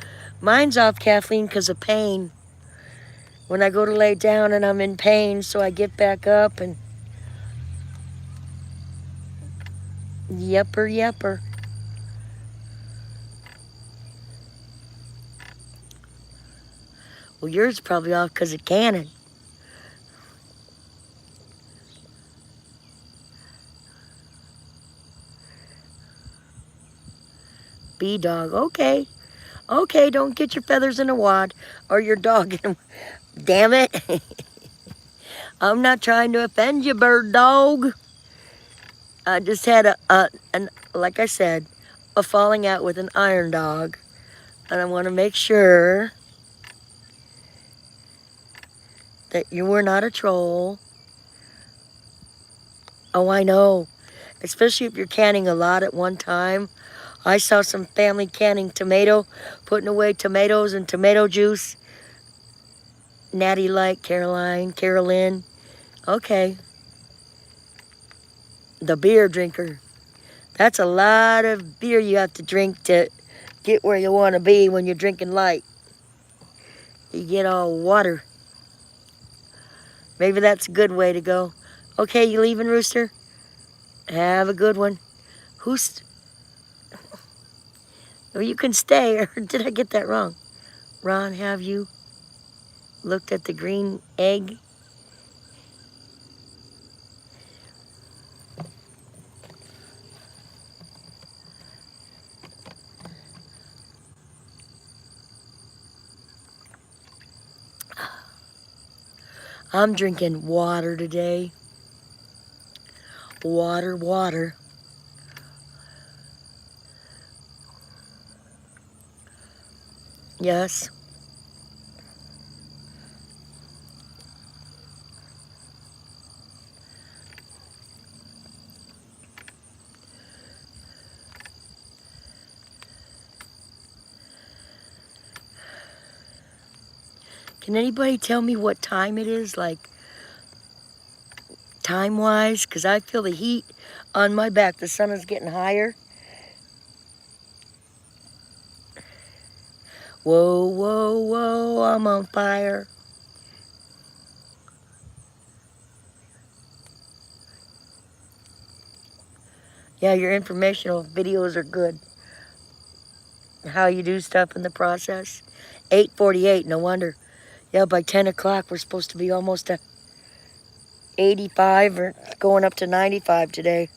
Mine's off caffeine because of pain. When I go to lay down and I'm in pain, so I get back up and yepper, yepper. Well, yours probably off because of Canon. B-Dog, okay. Okay, don't get your feathers in a wad or your dog in a... Damn it. I'm not trying to offend you, Bird Dog. I just had like I said, a falling out with an Iron Dog. And I want to make sure that you were not a troll. Oh, I know. Especially if you're canning a lot at one time. I saw some family canning tomato, putting away tomatoes and tomato juice. Natty Light, Carolyn. Okay. The beer drinker. That's a lot of beer you have to drink to get where you want to be when you're drinking light. You get all water. Maybe that's a good way to go. Okay, you leaving, Rooster? Have a good one. Who's... Well, you can stay, or did I get that wrong? Ron, have you looked at the green egg? I'm drinking water today. Water, water. Yes. Can anybody tell me what time it is, like time-wise? Because I feel the heat on my back. The sun is getting higher. Whoa, whoa, whoa, I'm on fire. Yeah, your informational videos are good. How you do stuff in the process. 8:48, no wonder. Yeah, by 10 o'clock, we're supposed to be almost to 85 or going up to 95 today.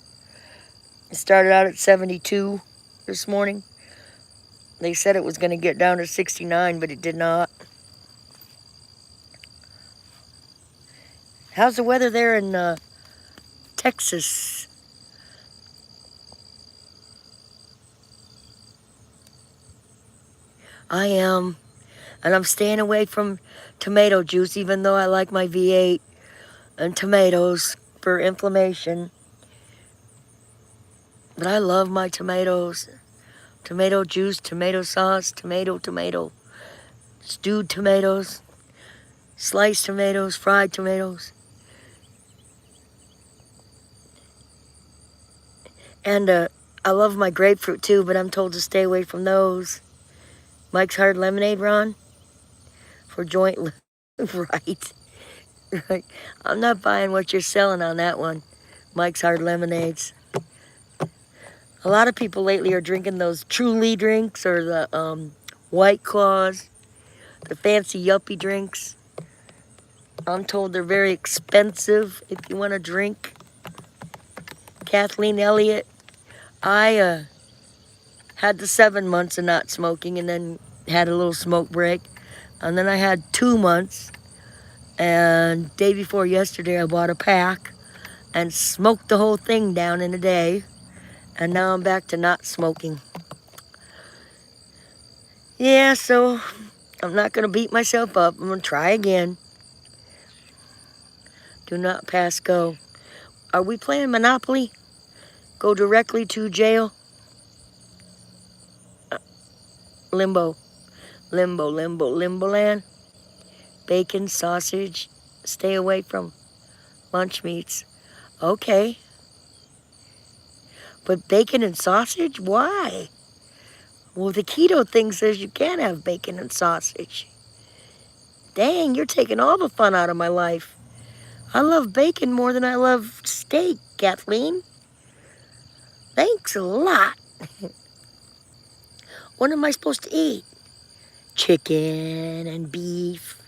It started out at 72 this morning. They said it was going to get down to 69, but it did not. How's the weather there in Texas? I am. And I'm staying away from tomato juice, even though I like my V8 and tomatoes for inflammation. But I love my tomatoes. Tomato juice, tomato sauce, tomato, stewed tomatoes, sliced tomatoes, fried tomatoes. And I love my grapefruit too, but I'm told to stay away from those. Mike's Hard Lemonade, Ron, for joint, right, right. I'm not buying what you're selling on that one, Mike's Hard Lemonades. A lot of people lately are drinking those Truly drinks or the White Claws, the fancy yuppie drinks. I'm told they're very expensive if you want to drink. Kathleen Elliott, I had the 7 months of not smoking and then had a little smoke break. And then I had 2 months. And day before yesterday, I bought a pack and smoked the whole thing down in a day. And now I'm back to not smoking. Yeah, so I'm not going to beat myself up. I'm going to try again. Do not pass go. Are we playing Monopoly? Go directly to jail? Limbo. Limbo, limbo, limbo land. Bacon, sausage. Stay away from lunch meats. Okay. But bacon and sausage? Why? Well, the keto thing says you can't have bacon and sausage. Dang, you're taking all the fun out of my life. I love bacon more than I love steak, Kathleen. Thanks a lot. What am I supposed to eat? Chicken and beef.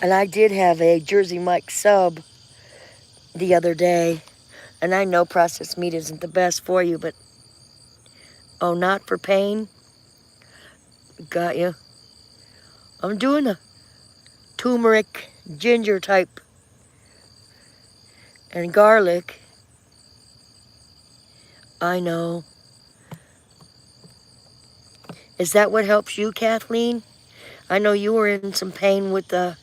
And I did have a Jersey Mike sub the other day. And I know processed meat isn't the best for you, but oh, not for pain? Got you. I'm doing a turmeric, ginger type, and garlic. I know. Is that what helps you, Kathleen? I know you were in some pain with the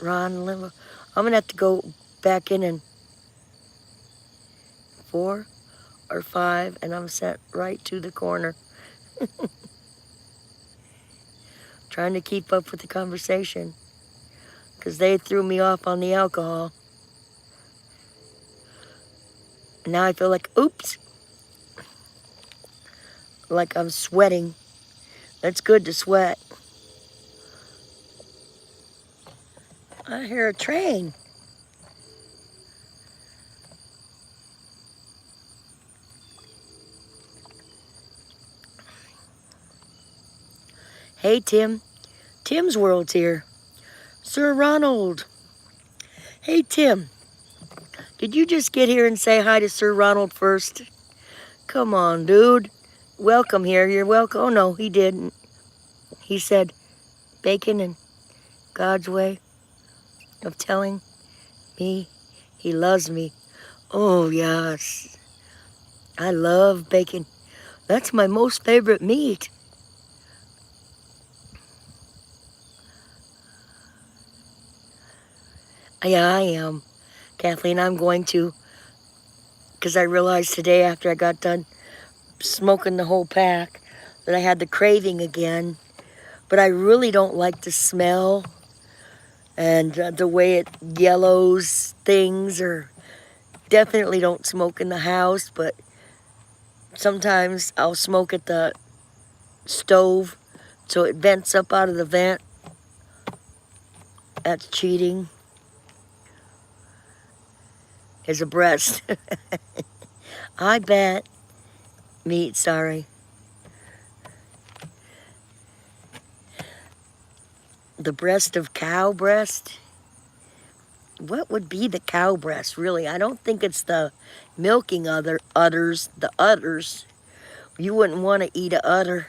Ron liver. I'm going to have to go back in and 4 or 5, and I'm sent right to the corner. Trying to keep up with the conversation because they threw me off on the alcohol. Now I feel like, oops, like I'm sweating. It's good to sweat. I hear a train. Hey, Tim. Tim's World's here. Sir Ronald. Hey, Tim. Did you just get here and say hi to Sir Ronald first? Come on, dude. Welcome here. You're welcome. Oh, no, he didn't. He said bacon and God's way of telling me he loves me. Oh, yes. I love bacon That's my most favorite meat. Yeah, I am. Kathleen, I'm going to, because I realized today after I got done smoking the whole pack that I had the craving again. But I really don't like the smell and the way it yellows things, or definitely don't smoke in the house, but sometimes I'll smoke at the stove so it vents up out of the vent. That's cheating. Is a breast. I bet. Meat, sorry. The breast of cow breast? What would be the cow breast, really? I don't think it's the milking udders, the udders. You wouldn't want to eat a udder.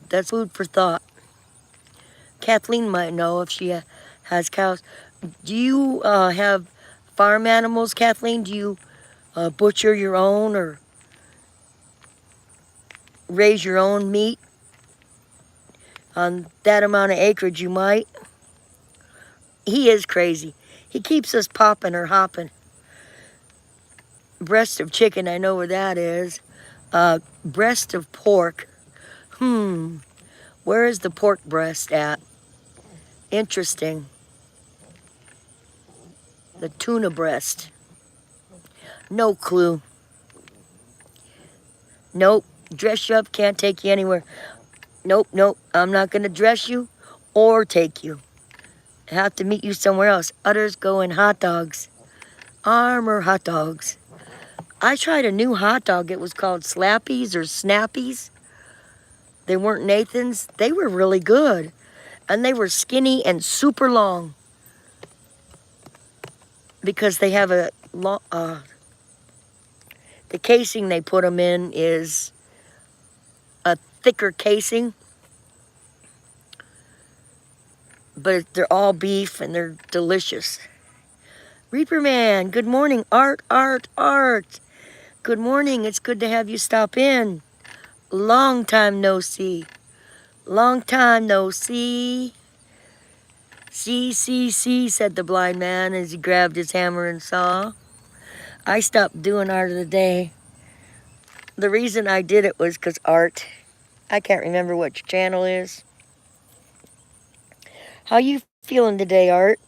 That's food for thought. Kathleen might know if she has cows. Do you have farm animals, Kathleen? Do you butcher your own or raise your own meat? On that amount of acreage, you might. He is crazy. He keeps us popping or hopping. Breast of chicken, I know where that is. Breast of pork. Where is the pork breast at? Interesting. The tuna breast. No clue. Nope. Dress you up, can't take you anywhere. Nope, nope. I'm not going to dress you or take you. I have to meet you somewhere else. Udders go in hot dogs. Armor hot dogs. I tried a new hot dog. It was called Slappies or Snappies. They weren't Nathan's. They were really good. And they were skinny and super long. Because they have a long... the casing they put them in is a thicker casing. But they're all beef and they're delicious. Reaper Man, good morning. Art. Good morning. It's good to have you stop in. Long time no see. Long time no see. See, said the blind man as he grabbed his hammer and saw. I stopped doing art of the day. The reason I did it was because Art, I can't remember what your channel is. How you feeling today, Art?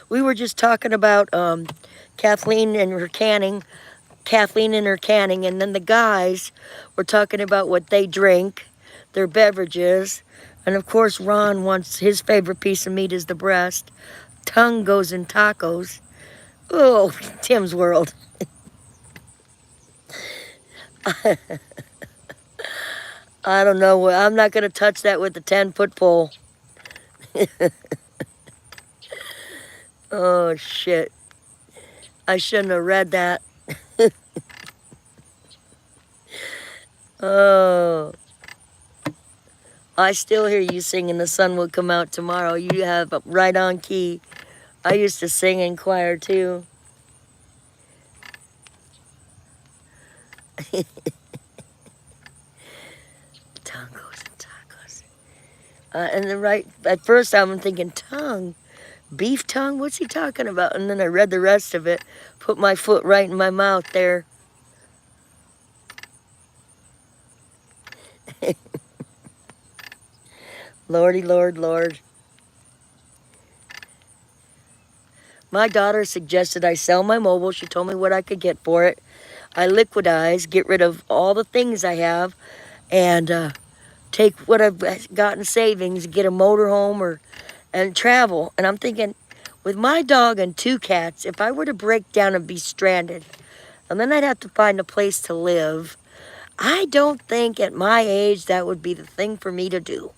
We were just talking about Kathleen and her canning, and then the guys were talking about what they drink, their beverages, and of course Ron wants his favorite piece of meat is the breast. Tongue goes in tacos. Oh, Tim's World. I don't know. I'm not going to touch that with the 10-foot pole. Oh, shit. I shouldn't have read that. Oh. I still hear you singing The Sun Will Come Out Tomorrow. You have right on key. I used to sing in choir, too. Tacos and tacos. And then at first I'm thinking, tongue? Beef tongue? What's he talking about? And then I read the rest of it. Put my foot right in my mouth there. Lordy, Lord. My daughter suggested I sell my mobile. She told me what I could get for it. I liquidize, get rid of all the things I have, and take what I've got in savings, get a motorhome and travel. And I'm thinking, with my dog and 2 cats, if I were to break down and be stranded, and then I'd have to find a place to live, I don't think at my age that would be the thing for me to do.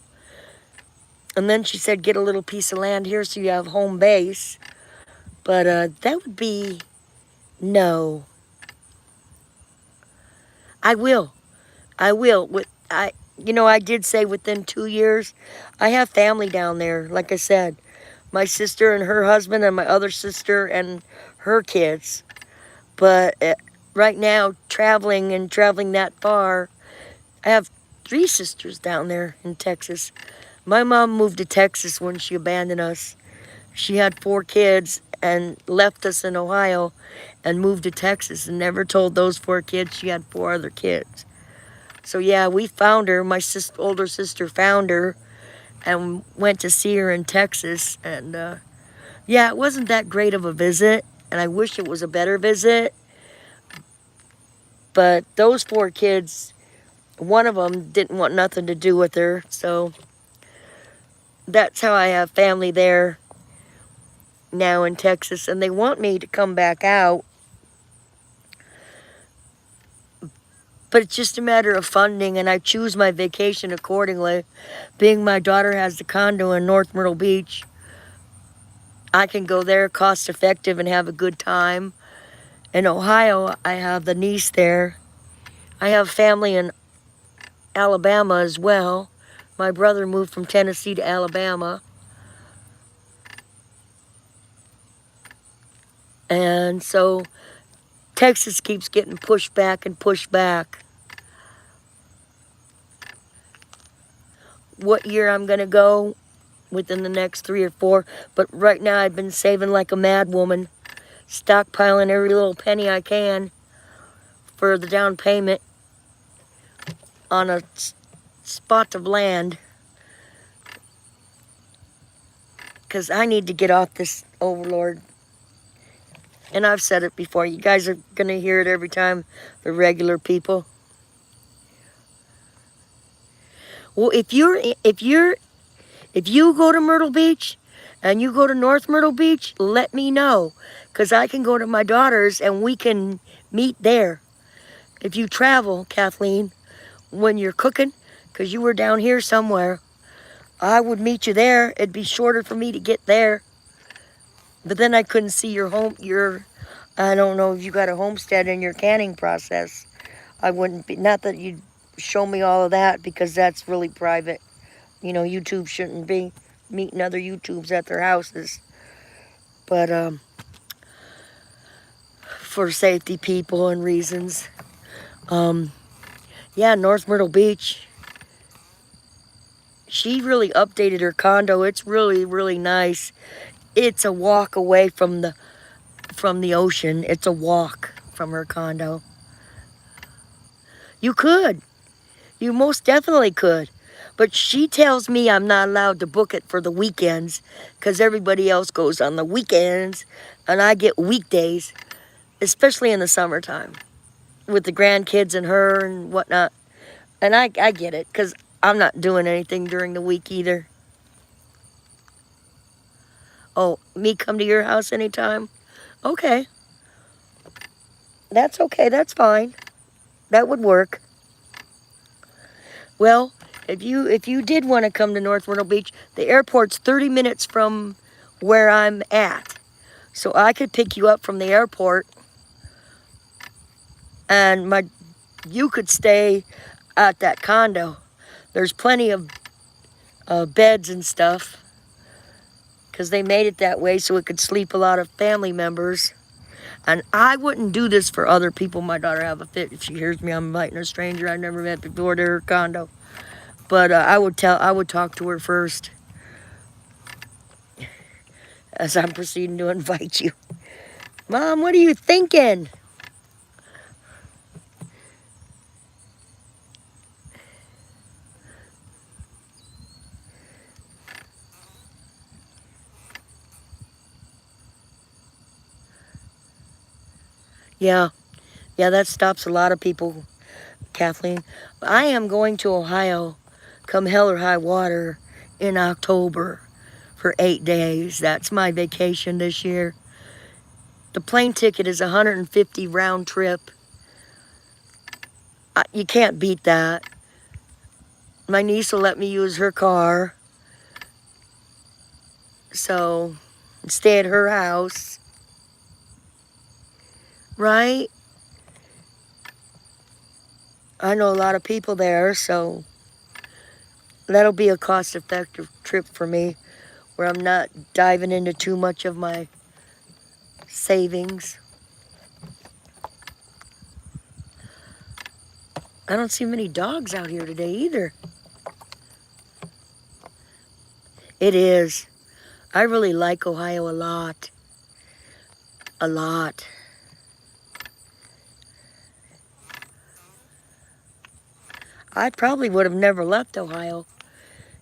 And then she said, get a little piece of land here so you have home base. But that would be No. I will. I will. I did say within 2 years. I have family down there. Like I said, my sister and her husband, and my other sister and her kids. But right now, traveling that far, I have 3 sisters down there in Texas. My mom moved to Texas when she abandoned us. She had 4 kids and left us in Ohio and moved to Texas and never told those 4 kids she had 4 other kids. So yeah, we found her. My older sister found her and went to see her in Texas. And yeah, it wasn't that great of a visit, and I wish it was a better visit. But those 4 kids, one of them didn't want nothing to do with her. So that's how I have family there now in Texas, and they want me to come back out. But it's just a matter of funding, and I choose my vacation accordingly. Being my daughter has the condo in North Myrtle Beach, I can go there cost effective and have a good time. In Ohio, I have the niece there. I have family in Alabama as well. My brother moved from Tennessee to Alabama. And so Texas keeps getting pushed back and pushed back. What year I'm going to go? Within the next 3 or 4. But right now I've been saving like a mad woman. Stockpiling every little penny I can for the down payment on a spot of land. Because I need to get off this overlord. And I've said it before. You guys are going to hear it every time. The regular people. Well, if you go to Myrtle Beach and you go to North Myrtle Beach, let me know. Because I can go to my daughter's and we can meet there. If you travel, Kathleen, when you're cooking, because you were down here somewhere, I would meet you there. It'd be shorter for me to get there. But then I couldn't see your home, I don't know if you got a homestead in your canning process. I wouldn't be, not that you'd show me all of that, because that's really private. You know, YouTube shouldn't be meeting other YouTubes at their houses. But for safety people and reasons. Yeah, North Myrtle Beach. She really updated her condo. It's really, really nice. It's a walk away from the ocean. It's a walk from her condo. You could. You most definitely could. But she tells me I'm not allowed to book it for the weekends because everybody else goes on the weekends and I get weekdays, especially in the summertime with the grandkids and her and whatnot. And I get it because I'm not doing anything during the week either. Oh, me come to your house anytime? Okay. That's okay. That's fine. That would work. Well, if you did want to come to North Myrtle Beach, the airport's 30 minutes from where I'm at. So I could pick you up from the airport and you could stay at that condo. There's plenty of beds and stuff because they made it that way so it could sleep a lot of family members. And I wouldn't do this for other people. My daughter have a fit if she hears me. I'm inviting a stranger I've never met before to her condo. But I would talk to her first as I'm proceeding to invite you. Mom, what are you thinking? Yeah, that stops a lot of people, Kathleen. I am going to Ohio, come hell or high water, in October for 8 days. That's my vacation this year. The plane ticket is $150 round trip. You can't beat that. My niece will let me use her car. So, stay at her house. right? I know a lot of people there, so that'll be a cost-effective trip for me where I'm not diving into too much of my savings. I don't see many dogs out here today either. It is. I really like Ohio a lot. A lot. I probably would have never left Ohio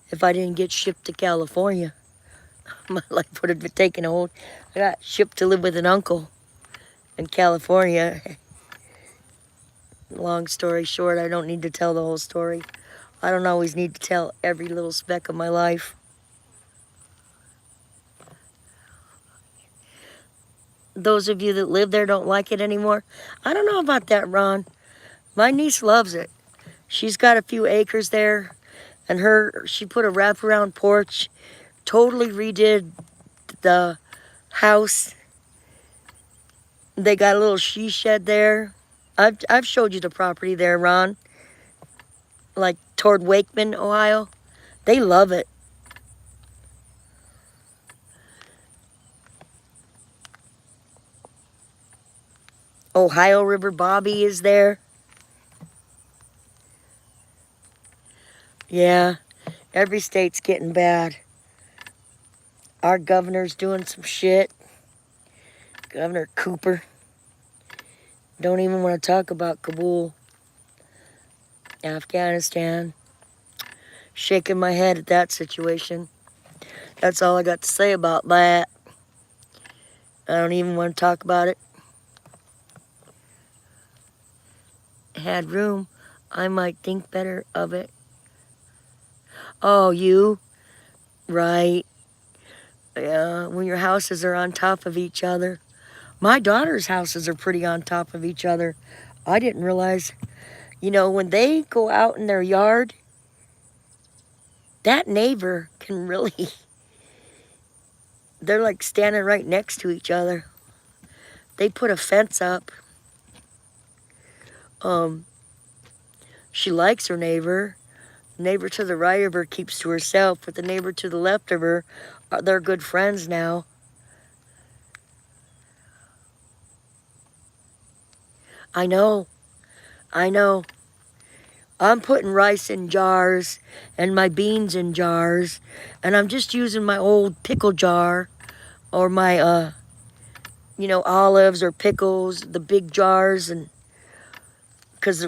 if I didn't get shipped to California. My life would have been taken a hold. I got shipped to live with an uncle in California. Long story short, I don't need to tell the whole story. I don't always need to tell every little speck of my life. Those of you that live there don't like it anymore. I don't know about that, Ron. My niece loves it. She's got a few acres there, and she put a wraparound porch, totally redid the house. They got a little she shed there. I've showed you the property there, Ron. Like toward Wakeman, Ohio. They love it. Ohio River Bobby is there. Yeah, every state's getting bad. Our governor's doing some shit. Governor Cooper. Don't even want to talk about Kabul, Afghanistan. Shaking my head at that situation. That's all I got to say about that. I don't even want to talk about it. Had room, I might think better of it. Oh, you? Right. Yeah, when your houses are on top of each other. My daughter's houses are pretty on top of each other. I didn't realize, when they go out in their yard, that neighbor can really, they're like standing right next to each other. They put a fence up. She likes her neighbor. The neighbor to the right of her keeps to herself, but the neighbor to the left of her, they're good friends now. I know. I'm putting rice in jars and my beans in jars, and I'm just using my old pickle jar or my, olives or pickles, the big jars, and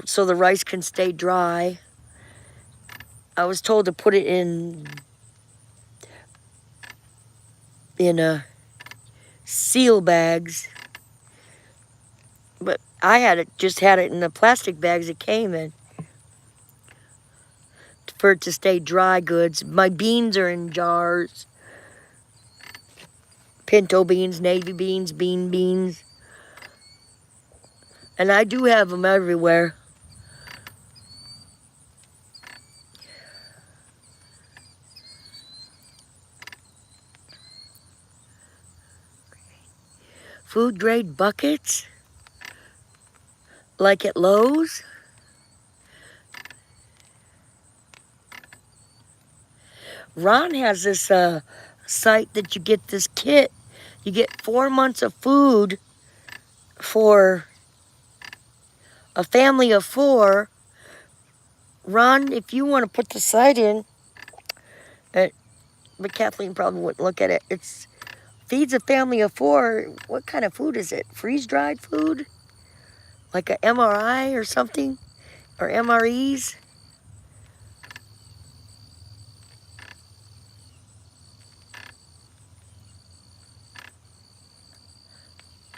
so the rice can stay dry. I was told to put it in seal bags, but I just had it in the plastic bags it came in for it to stay dry goods. My beans are in jars. Pinto beans, navy beans, beans. And I do have them everywhere. Food grade buckets, like at Lowe's. Ron has this site that you get this kit. You get 4 months of food for a family of 4. Ron, if you want to put the site in, but Kathleen probably wouldn't look at it. It feeds a family of 4. What kind of food is it? Freeze-dried food? Like a MRI or something? Or MREs?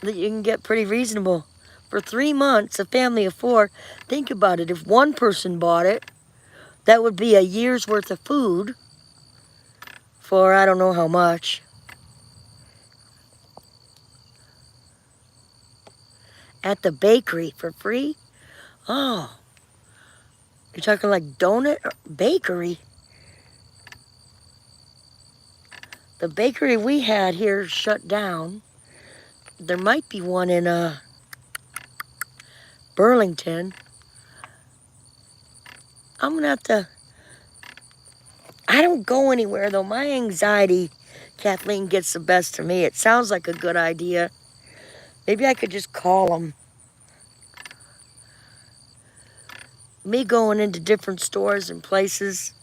That you can get pretty reasonable. For 3 months, a family of 4, think about it. If one person bought it, that would be a year's worth of food for I don't know how much. At the bakery for free? Oh, you're talking like donut or bakery? The bakery we had here shut down. There might be one in Burlington. I'm going to have to... I don't go anywhere, though. My anxiety, Kathleen, gets the best of me. It sounds like a good idea. Maybe I could just call them. Me going into different stores and places.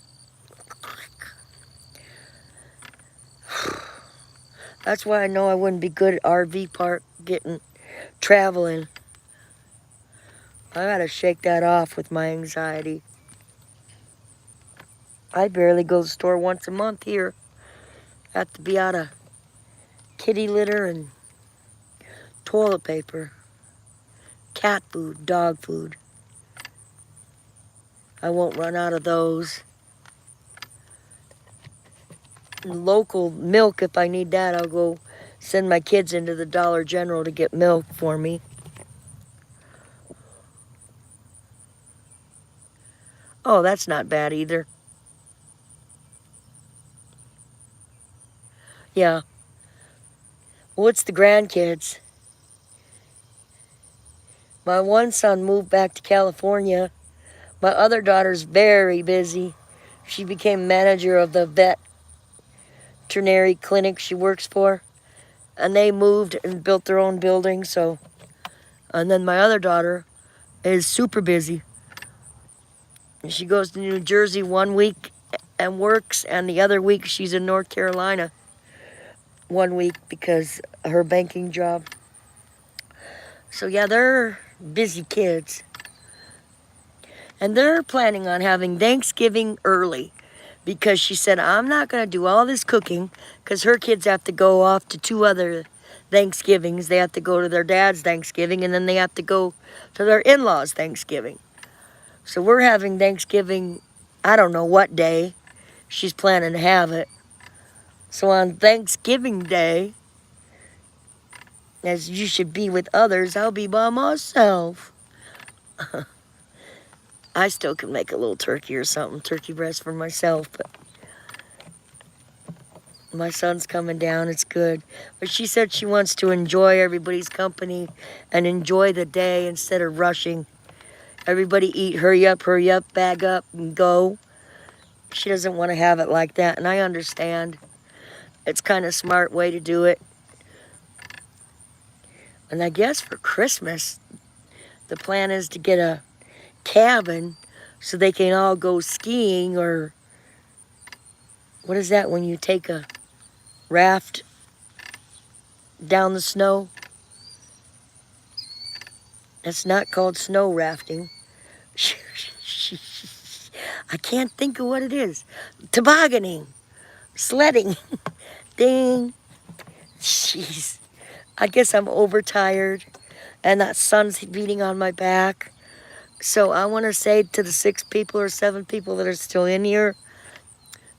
That's why I know I wouldn't be good at RV park traveling. I gotta shake that off with my anxiety. I barely go to the store once a month here. I have to be out of kitty litter and toilet paper, cat food, dog food. I won't run out of those. And local milk, if I need that, I'll go send my kids into the Dollar General to get milk for me. Oh, that's not bad either. Yeah. Well, it's the grandkids. My one son moved back to California. My other daughter's very busy. She became manager of the veterinary clinic she works for. And they moved and built their own building, so... And then my other daughter is super busy. She goes to New Jersey one week and works, and the other week she's in North Carolina 1 week because of her banking job. So yeah, they're busy kids. And they're planning on having Thanksgiving early because she said, I'm not going to do all this cooking because her kids have to go off to 2 other Thanksgivings. They have to go to their dad's Thanksgiving, and then they have to go to their in-laws' Thanksgiving. So we're having Thanksgiving, I don't know what day she's planning to have it. So on Thanksgiving Day, as you should be with others, I'll be by myself. I still can make a little turkey or something, turkey breast for myself, but my son's coming down, it's good. But she said she wants to enjoy everybody's company and enjoy the day instead of rushing. Everybody eat, hurry up, bag up, and go. She doesn't want to have it like that, and I understand. It's kind of a smart way to do it. And I guess for Christmas, the plan is to get a cabin so they can all go skiing, or what is that when you take a raft down the snow? That's not called snow rafting. I can't think of what it is. Tobogganing. Sledding. Ding. Jeez. I guess I'm overtired and that sun's beating on my back. So I want to say to the 6 people or 7 people that are still in here,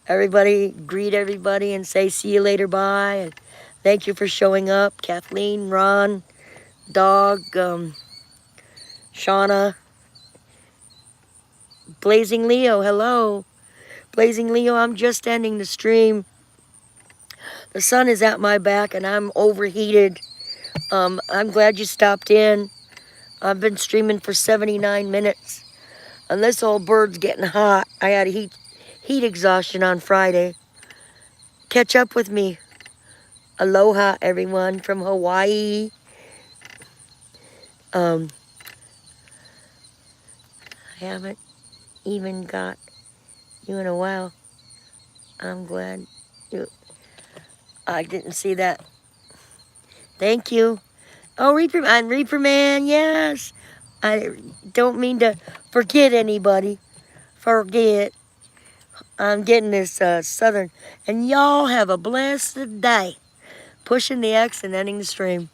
everybody, greet everybody and say see you later, bye. And thank you for showing up. Kathleen, Ron, Dog, Shauna, Blazing Leo, hello. Blazing Leo, I'm just ending the stream. The sun is at my back and I'm overheated. I'm glad you stopped in. I've been streaming for 79 minutes. And this old bird's getting hot. I had heat exhaustion on Friday. Catch up with me. Aloha, everyone from Hawaii. I haven't even got you in a while. I'm glad I didn't see that. Thank you. Oh, Reaper Man, yes. I don't mean to forget anybody. Forget. I'm getting this southern. And y'all have a blessed day. Pushing the X and ending the stream.